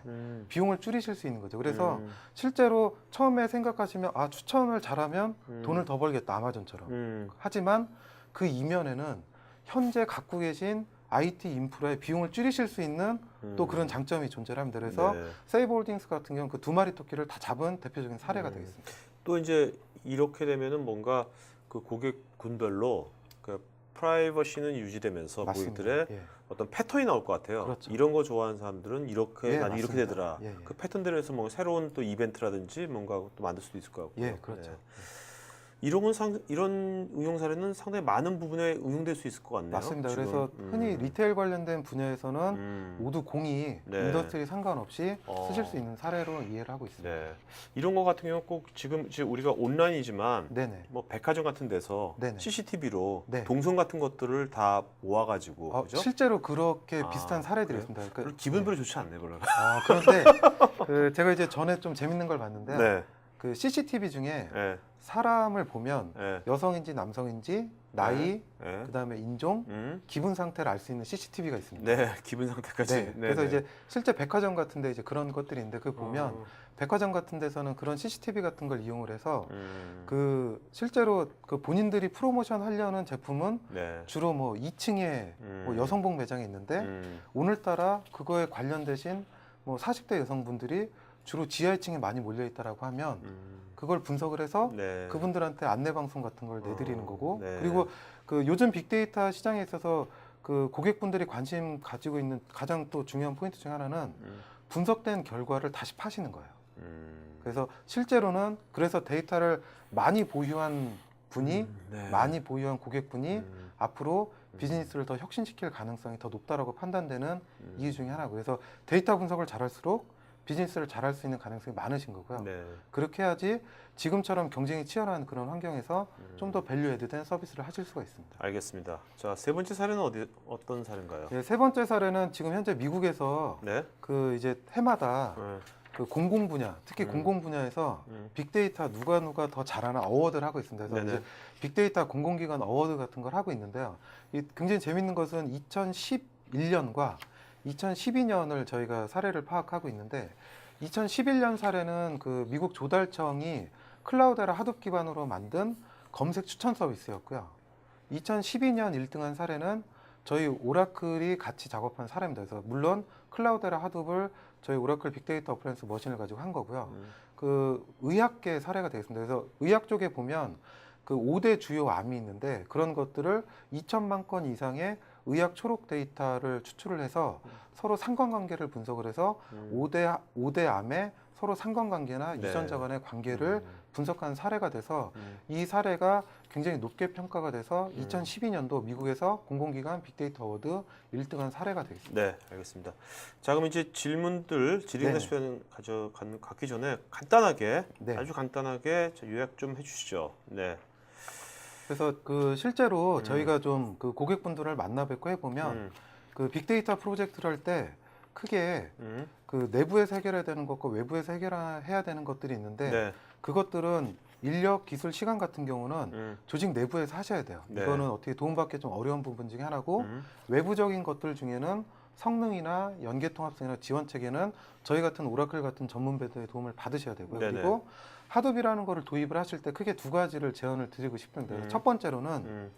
비용을 줄이실 수 있는 거죠. 그래서 음. 실제로 처음에 생각하시면 추천을 잘하면 돈을 더 벌겠다, 아마존처럼. 하지만 그 이면에는 현재 갖고 계신 IT 인프라의 비용을 줄이실 수 있는 또 그런 장점이 존재를 합니다. 그래서 네. 세이버 홀딩스 같은 경우는 그 두 마리 토끼를 다 잡은 대표적인 사례가 되겠습니다. 또 이제 이렇게 되면은 뭔가 그 고객군별로 그 프라이버시는 유지되면서 맞습니다. 고객들의 예. 어떤 패턴이 나올 것 같아요. 그렇죠. 이런 거 좋아하는 사람들은 이렇게 예, 나중에 이렇게 맞습니다. 되더라. 예, 예. 그 패턴들에서 뭐 새로운 또 이벤트라든지 뭔가 또 만들 수도 있을 것 같고요. 예, 그렇죠. 네. 이런 응용 사례는 상당히 많은 부분에 응용될 수 있을 것 같네요. 맞습니다. 지금. 그래서 흔히 리테일 관련된 분야에서는 모두 공이 네. 인더스트리 상관없이 어. 쓰실 수 있는 사례로 이해를 하고 있습니다. 네. 이런 거 같은 경우 꼭 지금 우리가 온라인이지만 네네. 뭐 백화점 같은 데서 네네. CCTV로 네. 동선 같은 것들을 다 모아가지고 그죠? 실제로 그렇게 아, 비슷한 사례들이 그래요? 있습니다. 별로 기분 별로 좋지 않네, 별로. 그런데 제가 이제 전에 좀 재밌는 걸 봤는데 네. 그 CCTV 중에 네. 사람을 보면 네. 여성인지 남성인지 나이 네. 그다음에 인종 기분 상태를 알 수 있는 CCTV가 있습니다. 네. 기분 상태까지. 네. 그래서 이제 실제 백화점 같은데 이제 그런 것들이 있는데 그 보면 백화점 같은 데서는 그런 CCTV 같은 걸 이용을 해서 그 실제로 그 본인들이 프로모션 하려는 제품은 네. 주로 뭐 2층에 뭐 여성복 매장이 있는데 오늘따라 그거에 관련되신 뭐 40대 여성분들이 주로 지하 2층에 많이 몰려 있다라고 하면 그걸 분석을 해서 네. 그분들한테 안내 방송 같은 걸 내드리는 거고 네. 그리고 그 요즘 빅데이터 시장에 있어서 그 고객분들이 관심 가지고 있는 가장 또 중요한 포인트 중 하나는 분석된 결과를 다시 파시는 거예요. 그래서 실제로는 그래서 데이터를 많이 보유한 분이 네. 많이 보유한 고객분이 앞으로 비즈니스를 더 혁신시킬 가능성이 더 높다라고 판단되는 이유 중에 하나고 그래서 데이터 분석을 잘할수록 비즈니스를 잘할 수 있는 가능성이 많으신 거고요. 네. 그렇게 해야지 지금처럼 경쟁이 치열한 그런 환경에서 좀 더 밸류 애드된 서비스를 하실 수가 있습니다. 알겠습니다. 자, 세 번째 사례는 어떤 사례인가요? 네, 세 번째 사례는 지금 현재 미국에서 네. 그 이제 해마다 네. 그 공공 분야, 특히 공공 분야에서 빅데이터 누가 더 잘하나 어워드를 하고 있습니다. 그래서 네네. 이제 빅데이터 공공기관 어워드 같은 걸 하고 있는데요. 이 굉장히 재밌는 것은 2011년과 2012년을 저희가 사례를 파악하고 있는데 2011년 사례는 그 미국 조달청이 클라우데라 하둡 기반으로 만든 검색 추천 서비스였고요. 2012년 1등한 사례는 저희 오라클이 같이 작업한 사례입니다. 그래서 물론 클라우데라 하둡을 저희 오라클 빅데이터 어플랜스 머신을 가지고 한 거고요. 그 의학계 사례가 되겠습니다. 그래서 의학 쪽에 보면 그 5대 주요 암이 있는데 그런 것들을 2천만 건 이상의 의학 초록 데이터를 추출을 해서 서로 상관관계를 분석을 해서 5대 암의 서로 상관관계나 네. 유전자 간의 관계를 분석한 사례가 돼서 이 사례가 굉장히 높게 평가가 돼서 2012년도 미국에서 공공기관 빅데이터 어워드 1등한 사례가 되겠습니다. 네, 알겠습니다. 자, 그럼 이제 질문들 질의응답 네. 시간 갖기 전에 간단하게 네. 아주 간단하게 요약 좀 해주시죠. 네. 그래서 그 실제로 저희가 좀 그 고객분들을 만나 뵙고 해보면 그 빅데이터 프로젝트를 할 때 크게 그 내부에서 해결해야 되는 것과 외부에서 해결해야 되는 것들이 있는데 네. 그것들은 인력, 기술, 시간 같은 경우는 조직 내부에서 하셔야 돼요. 네. 이거는 어떻게 도움받기 좀 어려운 부분 중에 하나고 외부적인 것들 중에는 성능이나 연계통합성이나 지원 체계는 저희 같은 오라클 같은 전문 배드의 도움을 받으셔야 되고요. 네네. 그리고 하둡이라는 거를 도입을 하실 때 크게 두 가지를 제언을 드리고 싶은데 첫 번째로는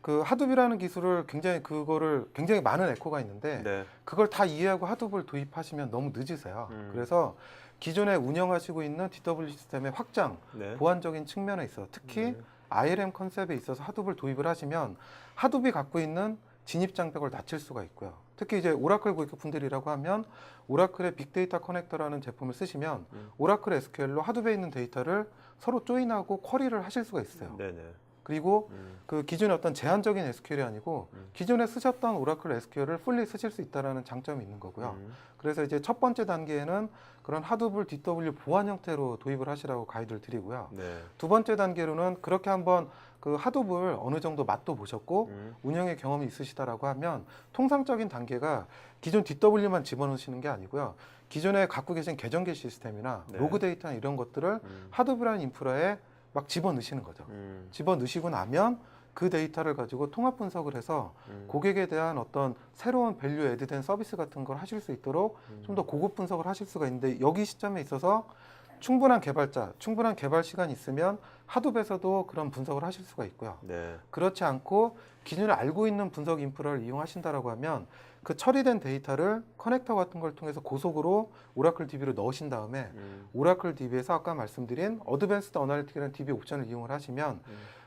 그 하둡이라는 기술을 굉장히 많은 에코가 있는데 네. 그걸 다 이해하고 하둡을 도입하시면 너무 늦으세요. 그래서 기존에 운영하시고 있는 DW 시스템의 확장, 네. 보안적인 측면에 있어 특히 ILM 컨셉에 있어서 하둡을 도입을 하시면 하둡이 갖고 있는 진입 장벽을 낮출 수가 있고요. 특히 이제 오라클 고객분들이라고 하면 오라클의 빅데이터 커넥터라는 제품을 쓰시면 오라클 SQL로 하둡에 있는 데이터를 서로 조인하고 쿼리를 하실 수가 있어요. 네네. 그리고 그 기존의 어떤 제한적인 SQL이 아니고 기존에 쓰셨던 오라클 SQL을 풀리 쓰실 수 있다는 장점이 있는 거고요. 그래서 이제 첫 번째 단계에는 그런 하둡을 DW 보안 형태로 도입을 하시라고 가이드를 드리고요. 네. 두 번째 단계로는 그렇게 한번 그 하둡을 어느 정도 맛도 보셨고 운영의 경험이 있으시다라고 하면 통상적인 단계가 기존 DW만 집어넣으시는 게 아니고요. 기존에 갖고 계신 계정계 시스템이나 네. 로그 데이터나 이런 것들을 하둡이라는 인프라에 막 집어넣으시는 거죠. 집어넣으시고 나면 그 데이터를 가지고 통합 분석을 해서 고객에 대한 어떤 새로운 밸류 애드된 서비스 같은 걸 하실 수 있도록 좀 더 고급 분석을 하실 수가 있는데 여기 시점에 있어서 충분한 개발 시간이 있으면 하둡에서도 그런 분석을 하실 수가 있고요. 네. 그렇지 않고 기존에 알고 있는 분석 인프라를 이용하신다라고 하면 그 처리된 데이터를 커넥터 같은 걸 통해서 고속으로 오라클 DB로 넣으신 다음에 오라클 DB에서 아까 말씀드린 어드밴스드 어널리틱이라는 DB 옵션을 이용을 하시면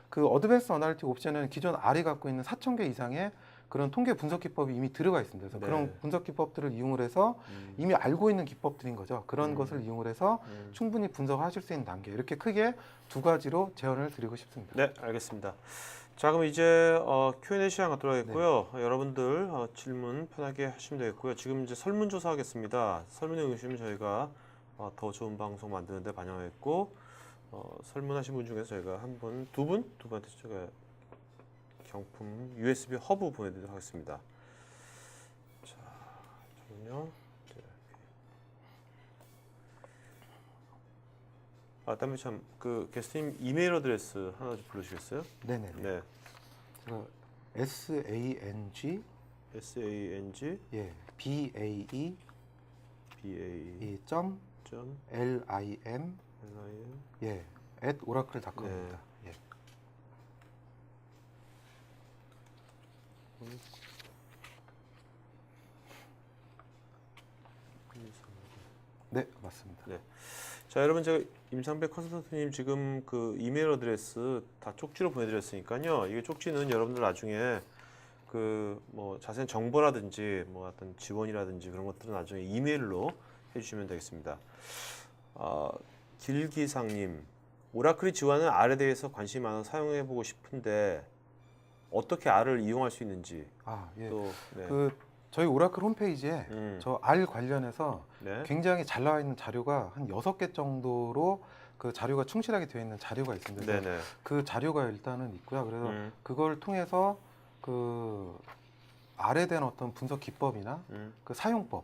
그 어드밴스 어널리틱 옵션에는 기존 R이 갖고 있는 4,000개 이상의 그런 통계 분석 기법이 이미 들어가 있습니다. 그래서 네. 그런 분석 기법들을 이용을 해서 이미 알고 있는 기법들인 거죠. 그런 것을 이용을 해서 충분히 분석하실 수 있는 단계. 이렇게 크게 두 가지로 제언을 드리고 싶습니다. 네, 알겠습니다. 자, 그럼 이제 Q&A 시간 갖도록 하겠고요. 여러분들 질문 편하게 하시면 되겠고요. 지금 이제 설문조사 하겠습니다. 설문에 응하시면 저희가 더 좋은 방송 만드는데 반영하겠고, 설문하신 분 중에서 저희가 두 분한테 제가 경품 USB 허브 보내드리도록 하겠습니다. 자, 잠깐만요. 다음에 참 그 게스트님 이메일 어드레스 하나 좀 불러주시겠어요? 네네. 네. 제가 SANG 예, BAE BA 점 점 LIM LIN @oracle.com입니다. 예. 네, 맞습니다. 네. 자, 여러분 제가 임상백 컨설턴트님 지금 그 이메일 어드레스 다 쪽지로 보내드렸으니까요. 이게 쪽지는 여러분들 나중에 그 뭐 자세한 정보라든지 뭐 어떤 지원이라든지 그런 것들은 나중에 이메일로 해주시면 되겠습니다. 길기상님, 오라클이 지원하는 R에 대해서 관심이 많아 사용해보고 싶은데 어떻게 R을 이용할 수 있는지 예. 또 네. 그 저희 오라클 홈페이지에 저 R 관련해서 네. 굉장히 잘 나와 있는 자료가 한 6개 정도로 그 자료가 충실하게 되어 있는 자료가 있습니다. 그래서 네네. 그 자료가 일단은 있고요. 그래서 그걸 통해서 그 R에 대한 어떤 분석 기법이나 그 사용법,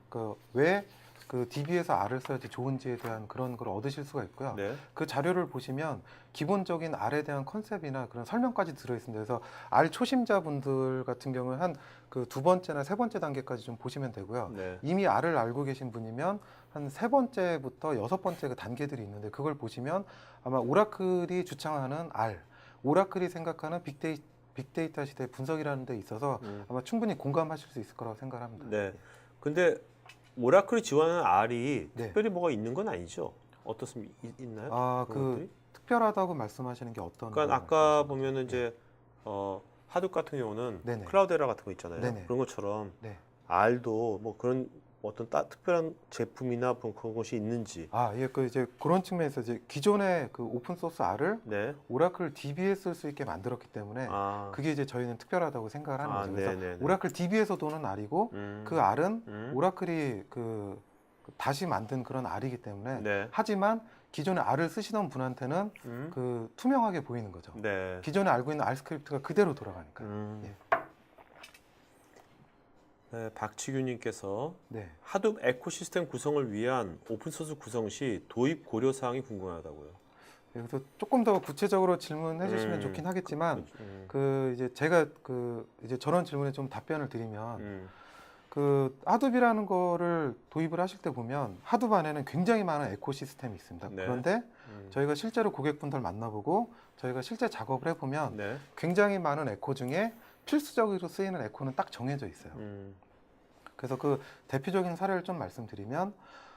그 왜 그 DB에서 R을 써야지 좋은지에 대한 그런 걸 얻으실 수가 있고요. 네. 그 자료를 보시면 기본적인 R에 대한 컨셉이나 그런 설명까지 들어 있습니다. 그래서 R 초심자분들 같은 경우는 한 그 2번째나 3번째 단계까지 좀 보시면 되고요. 네. 이미 R을 알고 계신 분이면 한 3번째부터 6번째 그 단계들이 있는데 그걸 보시면 아마 오라클이 주창하는 R, 오라클이 생각하는 빅데이터 시대 분석이라는 데 있어서 아마 충분히 공감하실 수 있을 거라고 생각합니다. 네. 근데 오라클이 지원하는 R이 네. 특별히 뭐가 있는 건 아니죠? 어떻습니까? 있나요? 그런 것들이? 특별하다고 말씀하시는 게 어떤? 그러니까 걸 아까 말씀하시는 보면은 거죠? 이제 하둡 같은 경우는 네네. 클라우데라 같은 거 있잖아요. 네네. 그런 것처럼 네. R도 뭐 그런 어떤 특별한 제품이나 그런 것이 있는지. 예, 그 이제 그런 측면에서 이제 기존의 그 오픈 소스 R을 네. 오라클 DB에 쓸 수 있게 만들었기 때문에 그게 이제 저희는 특별하다고 생각을 하는 거죠. 그래서 네네네. 오라클 DB에서 도는 R이고 그 R은 오라클이 그 다시 만든 그런 R이기 때문에 네. 하지만 기존에 R을 쓰시던 분한테는 그 투명하게 보이는 거죠. 네. 기존에 알고 있는 R 스크립트가 그대로 돌아가니까. 예. 네, 박치규님께서 네. 하둡 에코시스템 구성을 위한 오픈소스 구성 시 도입 고려 사항이 궁금하다고요. 그래서 조금 더 구체적으로 질문해 주시면 좋긴 하겠지만 그 이제 제가 그 이제 저런 질문에 좀 답변을 드리면 그 하둡이라는 거를 도입을 하실 때 보면 하둡 안에는 굉장히 많은 에코시스템이 있습니다. 네. 그런데 저희가 실제로 고객분들 만나보고 저희가 실제 작업을 해보면 네. 굉장히 많은 에코 중에 필수적으로 쓰이는 에코는 딱 정해져 있어요. 그래서 그 대표적인 사례를 좀 말씀드리면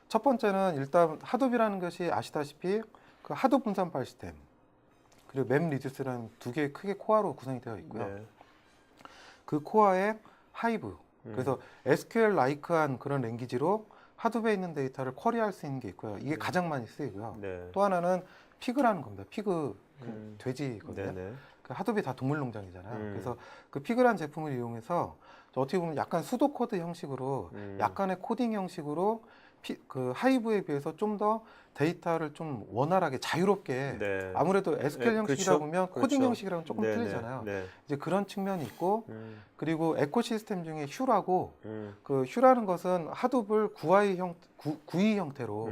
첫 번째는 일단 하둡이라는 것이 아시다시피 그 하둡 분산 파일 시스템 그리고 맵 리듀스라는 두 개의 크게 코어로 구성이 되어 있고요. 네. 그 코어에 하이브 그래서 SQL 라이크한 그런 랭귀지로 하둡에 있는 데이터를 쿼리할 수 있는 게 있고요. 이게 가장 많이 쓰이고요. 네. 또 하나는 피그라는 겁니다. 피그 그 돼지거든요. 네네. 그 하둡이 다 동물농장이잖아요. 그래서 그 피그라는 제품을 이용해서 어떻게 보면 약간 수도 코드 형식으로 약간의 코딩 형식으로 그 하이브에 비해서 좀 더 데이터를 좀 원활하게 자유롭게 네. 아무래도 SQL 네, 형식이다 그렇죠. 보면 코딩 그렇죠. 형식이랑 조금 네네. 틀리잖아요. 네. 이제 그런 측면이 있고 그리고 에코시스템 중에 휴라고 그 휴라는 것은 하둡을 구이 형태로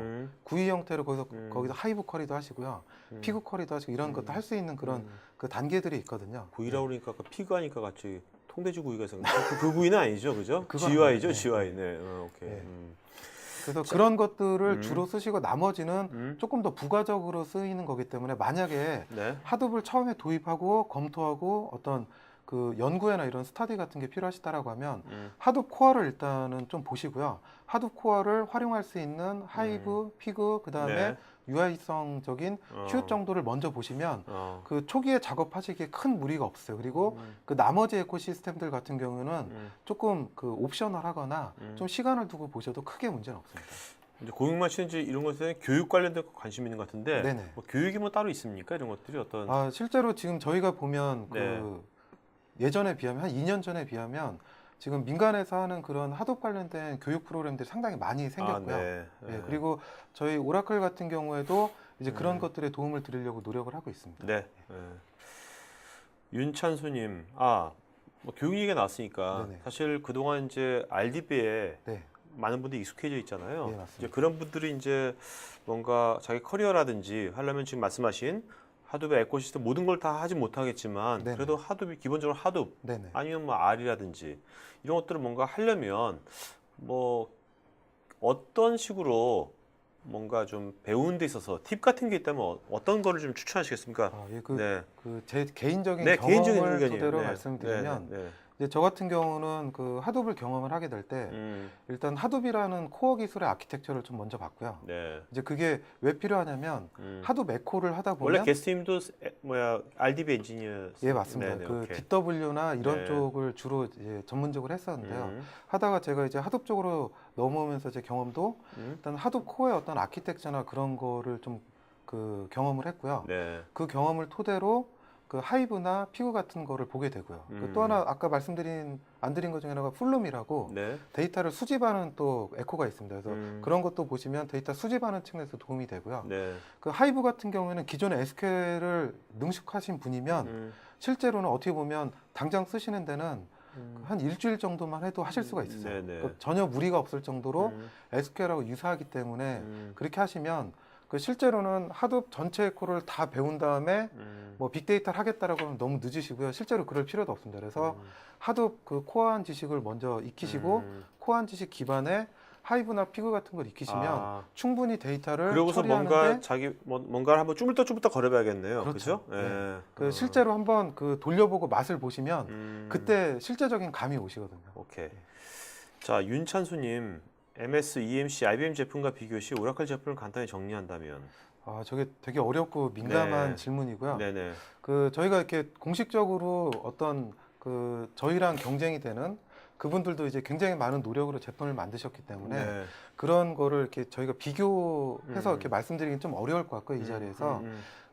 거기서 하이브 쿼리도 하시고요. 피그 쿼리도 하시고 이런 것도 할 수 있는 그런 그 단계들이 있거든요. 구이라고 그러니까 그 피그 하니까 같이 통돼지 구이가 생각. 그 구이는 아니죠, 그죠? 그건 GUI죠, 아니에요. GUI. 네. 오케이. 네. 그래서 그런 것들을 음. 주로 쓰시고 나머지는 조금 더 부가적으로 쓰이는 거기 때문에 만약에 네. 하둡을 처음에 도입하고 검토하고 어떤 그 연구회나 이런 스터디 같은 게 필요하시다라고 하면 하둡 코어를 일단은 좀 보시고요. 하둡 코어를 활용할 수 있는 하이브, 피그, 그 다음에 네. UI성적인 큐 정도를 먼저 보시면 그 초기에 작업하시기에 큰 무리가 없어요. 그리고 그 나머지 에코시스템들 같은 경우는 조금 그 옵셔널하거나 좀 시간을 두고 보셔도 크게 문제는 없습니다. 이제 고객만 치는지 이런 것에 교육 관련된 관심 있는 것 같은데 네네. 뭐 교육이 뭐 따로 있습니까? 이런 것들이 어떤 아, 실제로 지금 저희가 보면 그 네. 예전에 비하면 한 2년 전에 비하면 지금 민간에서 하는 그런 하둡 관련된 교육 프로그램들이 상당히 많이 생겼고요. 네. 네, 그리고 저희 오라클 같은 경우에도 이제 그런 것들에 도움을 드리려고 노력을 하고 있습니다. 네. 윤찬수님, 뭐 교육 얘기가 나왔으니까 네네. 사실 그동안 이제 RDB에 네, 많은 분들이 익숙해져 있잖아요. 네, 맞습니다. 이제 그런 분들이 이제 뭔가 자기 커리어라든지 하려면 지금 말씀하신 하둡의 에코시스템 모든 걸 다 하지 못하겠지만 네네. 그래도 하둡이 기본적으로 하둡 네네. 아니면 뭐 R이라든지 이런 것들을 뭔가 하려면 뭐 어떤 식으로 뭔가 좀 배우는 데 있어서 팁 같은 게 있다면 어떤 거를 좀 추천하시겠습니까? 아, 예, 네. 제 개인적인 네, 개인적인 경험을 의견이에요. 토대로 네. 말씀드리면 네. 이제 저 같은 경우는 그 하둡을 경험을 하게 될 때 일단 하둡이라는 코어 기술의 아키텍처를 좀 먼저 봤고요. 네. 이제 그게 왜 필요하냐면 하둡 에코를 하다 보면 원래 게스트님도 RDB 엔지니어. 예, 맞습니다. 네네, 그 오케이. BW나 이런 네. 쪽을 주로 이제 전문적으로 했었는데요. 음. 하다가 제가 이제 하둡 쪽으로 넘어오면서 제 경험도 일단 하둡 코어의 어떤 아키텍처나 그런 거를 좀 그 경험을 했고요. 네. 그 경험을 토대로 그 하이브나 피그 같은 거를 보게 되고요. 또 하나 아까 안 드린 것 중에 하나가 플룸이라고 네. 데이터를 수집하는 또 에코가 있습니다. 그래서 그런 것도 보시면 데이터 수집하는 측면에서 도움이 되고요. 네. 그 하이브 같은 경우에는 기존에 SQL을 능숙하신 분이면 실제로는 어떻게 보면 당장 쓰시는 데는 한 일주일 정도만 해도 하실 수가 있어요. 네네. 그 전혀 무리가 없을 정도로 SQL하고 유사하기 때문에 그렇게 하시면 그 실제로는 하둡 전체 에코를 다 배운 다음에 뭐 빅데이터를 하겠다라고 하면 너무 늦으시고요. 실제로 그럴 필요도 없습니다. 그래서 하둡 그 코어한 지식을 먼저 익히시고 코어한 지식 기반에 하이브나 피그 같은 걸 익히시면 충분히 데이터를 그러고서 처리하는데 뭔가를 한번 쭈물떡 거려봐야겠네요. 그렇죠. 그죠? 예. 그 실제로 한번 그 돌려보고 맛을 보시면 그때 실제적인 감이 오시거든요. 오케이. 자, 윤찬수님, MS, EMC, IBM 제품과 비교 시 오라클 제품을 간단히 정리한다면. 아, 저게 되게 어렵고 민감한 네. 질문이고요. 네네. 그 저희가 이렇게 공식적으로 어떤 그 저희랑 경쟁이 되는 그분들도 이제 굉장히 많은 노력으로 제품을 만드셨기 때문에 네. 그런 거를 이렇게 저희가 비교해서 이렇게 말씀드리긴 좀 어려울 것 같고요, 이 자리에서.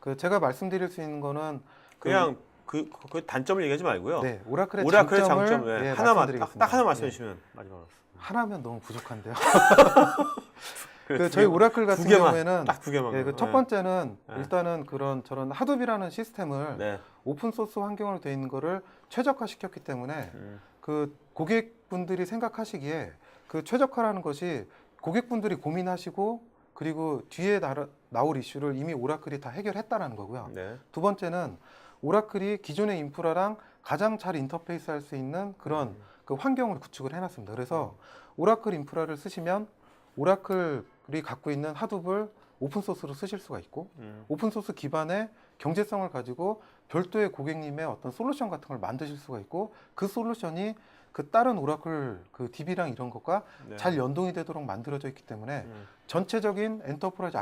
그 제가 말씀드릴 수 있는 거는 그냥 그 단점을 얘기하지 말고요. 네, 오라클의 오라클의 장점을 장점, 예, 하나만 말씀드리겠습니다. 딱 하나 예. 말씀해 주시면 마지막으로. 하나면 너무 부족한데요. 그래, 그 저희 오라클 같은 경우에는 딱 두 개만. 그 첫 번째는 일단은 저런 하둡이라는 시스템을 네. 오픈 소스 환경으로 되어 있는 거를 최적화시켰기 때문에 그 고객분들이 생각하시기에 그 최적화라는 것이 고객분들이 고민하시고 그리고 뒤에 나올 이슈를 이미 오라클이 다 해결했다라는 거고요. 네. 두 번째는 오라클이 기존의 인프라랑 가장 잘 인터페이스 할 수 있는 그런 그 환경을 구축을 해놨습니다. 그래서 오라클 인프라를 쓰시면 오라클이 갖고 있는 하둡을 오픈소스로 쓰실 수가 있고 오픈소스 기반의 경제성을 가지고 별도의 고객님의 어떤 솔루션 같은 걸 만드실 수가 있고 그 솔루션이 그 다른 오라클 그 DB랑 이런 것과 네. 잘 연동이 되도록 만들어져 있기 때문에 전체적인 엔터프라이즈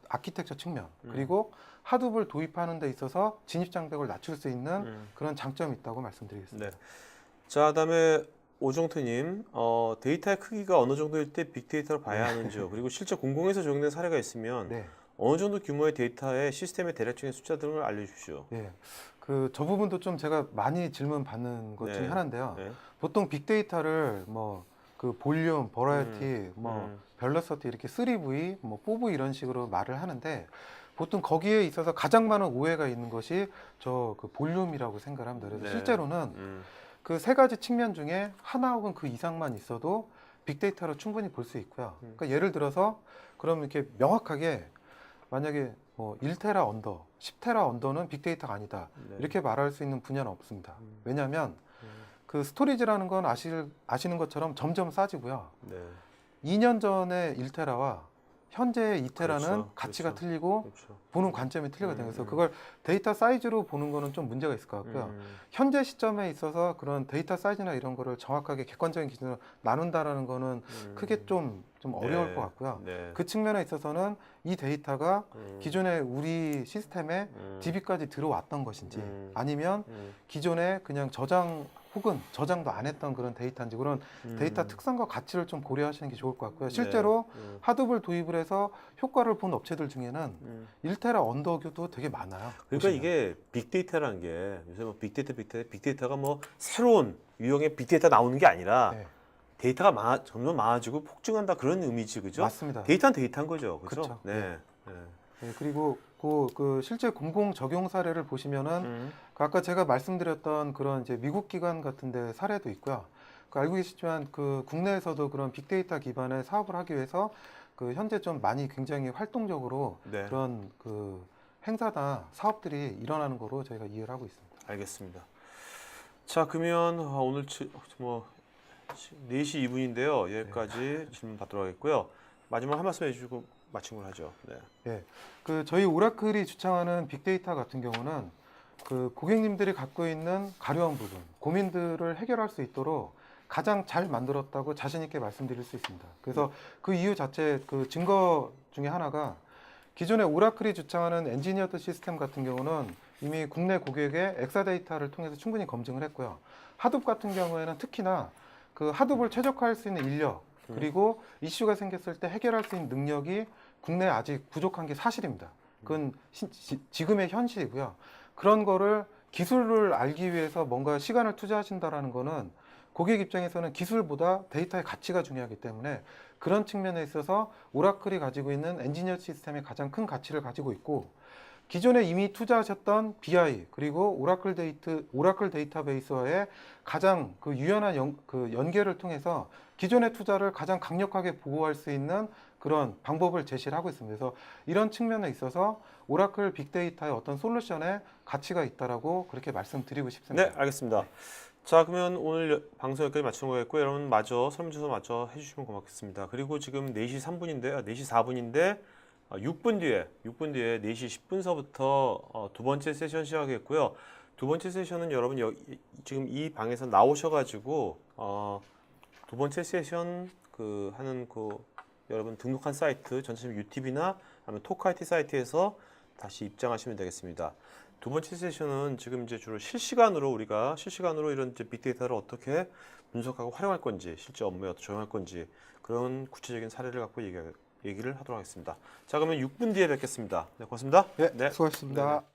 아키텍처 측면 그리고 하둡을 도입하는 데 있어서 진입장벽을 낮출 수 있는 그런 장점이 있다고 말씀드리겠습니다. 네. 자, 그다음에 오정태님, 데이터의 크기가 어느 정도일 때 빅데이터로 봐야 하는지요? 그리고 실제 공공에서 적용된 사례가 있으면 네. 어느 정도 규모의 데이터의 시스템의 대략적인 숫자 등을 알려주십시오. 네. 저 부분도 좀 제가 많이 질문 받는 것 중에 네. 하나인데요. 네. 보통 빅데이터를 뭐 그 볼륨, 버라이티, 뭐 벨러서티 이렇게 3V, 뭐 4V 이런 식으로 말을 하는데 보통 거기에 있어서 가장 많은 오해가 있는 것이 저 그 볼륨이라고 생각을 합니다. 그래서 네. 실제로는 그 세 가지 측면 중에 하나 혹은 그 이상만 있어도 빅데이터로 충분히 볼 수 있고요. 그러니까 예를 들어서 그럼 이렇게 명확하게 만약에 뭐 1테라 언더, 10테라 언더는 빅데이터가 아니다. 네. 이렇게 말할 수 있는 분야는 없습니다. 왜냐하면 그 스토리지라는 건 아시는 것처럼 점점 싸지고요. 네. 2년 전에 1테라와 현재의 이테라는 그렇죠. 가치가 그렇죠. 틀리고 그렇죠. 보는 관점이 틀리거든요. 그래서 음. 그걸 데이터 사이즈로 보는 거는 좀 문제가 있을 것 같고요. 현재 시점에 있어서 그런 데이터 사이즈나 이런 거를 정확하게 객관적인 기준으로 나눈다라는 거는 크게 좀 어려울 네. 것 같고요. 네. 그 측면에 있어서는 이 데이터가 음. 기존에 우리 시스템에 DB까지 들어왔던 것인지 아니면 기존에 그냥 저장 혹은 저장도 안 했던 그런 데이터인지 그런 데이터 특성과 가치를 좀 고려하시는 게 좋을 것 같고요. 실제로 네. 하둡을 도입을 해서 효과를 본 업체들 중에는 1테라 언더교도 되게 많아요. 그러니까 보시면. 이게 빅데이터라는 게 요새 뭐 빅데이터가 뭐 새로운 유형의 빅데이터 나오는 게 아니라 네, 데이터가 점점 많아지고 폭증한다 그런 의미지, 그죠? 맞습니다. 데이터는 데이터인 거죠, 그죠? 그쵸. 네. 네. 네, 그리고 그 실제 공공 적용 사례를 보시면은 그 아까 제가 말씀드렸던 그런 이제 미국 기관 같은데 사례도 있고요. 그 알고 계시지만 그 국내에서도 그런 빅데이터 기반의 사업을 하기 위해서 그 현재 좀 많이 굉장히 활동적으로 네. 그런 그 행사나 사업들이 일어나는 거로 저희가 이해를 하고 있습니다. 알겠습니다. 자, 그러면 오늘 뭐 4시 2분인데요. 여기까지 질문 받도록 하겠고요. 마지막 한 말씀 해주시고 마침을 하죠. 네. 예, 그 저희 오라클이 주창하는 빅데이터 같은 경우는 그 고객님들이 갖고 있는 가려운 부분, 고민들을 해결할 수 있도록 가장 잘 만들었다고 자신 있게 말씀드릴 수 있습니다. 그래서 그 이유 자체 그 증거 중에 하나가 기존의 오라클이 주창하는 엔지니어드 시스템 같은 경우는 이미 국내 고객의 엑사데이터를 통해서 충분히 검증을 했고요. 하둡 같은 경우에는 특히나 그 하둡을 최적화할 수 있는 인력 그리고 이슈가 생겼을 때 해결할 수 있는 능력이 국내에 아직 부족한 게 사실입니다. 그건 지금의 현실이고요. 그런 거를 기술을 알기 위해서 뭔가 시간을 투자하신다라는 거는 고객 입장에서는 기술보다 데이터의 가치가 중요하기 때문에 그런 측면에 있어서 오라클이 가지고 있는 엔지니어 시스템의 가장 큰 가치를 가지고 있고 기존에 이미 투자하셨던 BI 그리고 오라클 데이터베이스와의 가장 그 유연한 연계를 통해서 기존의 투자를 가장 강력하게 보호할 수 있는 그런 방법을 제시를 하고 있습니다. 그래서 이런 측면에 있어서 오라클 빅데이터의 어떤 솔루션에 가치가 있다라고 그렇게 말씀드리고 싶습니다. 네, 알겠습니다. 자, 그러면 오늘 방송 여기까지 마치는 거겠고 여러분 마저 설문조사 마저 해주시면 고맙겠습니다. 그리고 지금 4시 3분인데 4시 4분인데 6분 뒤에 4시 10분서부터 두 번째 세션 시작했고요. 두 번째 세션은 여러분 지금 이 방에서 나오셔가지고 두 번째 세션 그 하는 그 여러분 등록한 사이트 전체적인 UTV나 아니면 토크IT 사이트에서 다시 입장하시면 되겠습니다. 두 번째 세션은 지금 이제 주로 우리가 실시간으로 이런 이제 빅데이터를 어떻게 분석하고 활용할 건지, 실제 업무에 어떻게 적용할 건지 그런 구체적인 사례를 갖고 얘기를 하도록 하겠습니다. 자, 그러면 6분 뒤에 뵙겠습니다. 네, 고맙습니다. 네, 수고하셨습니다. 네.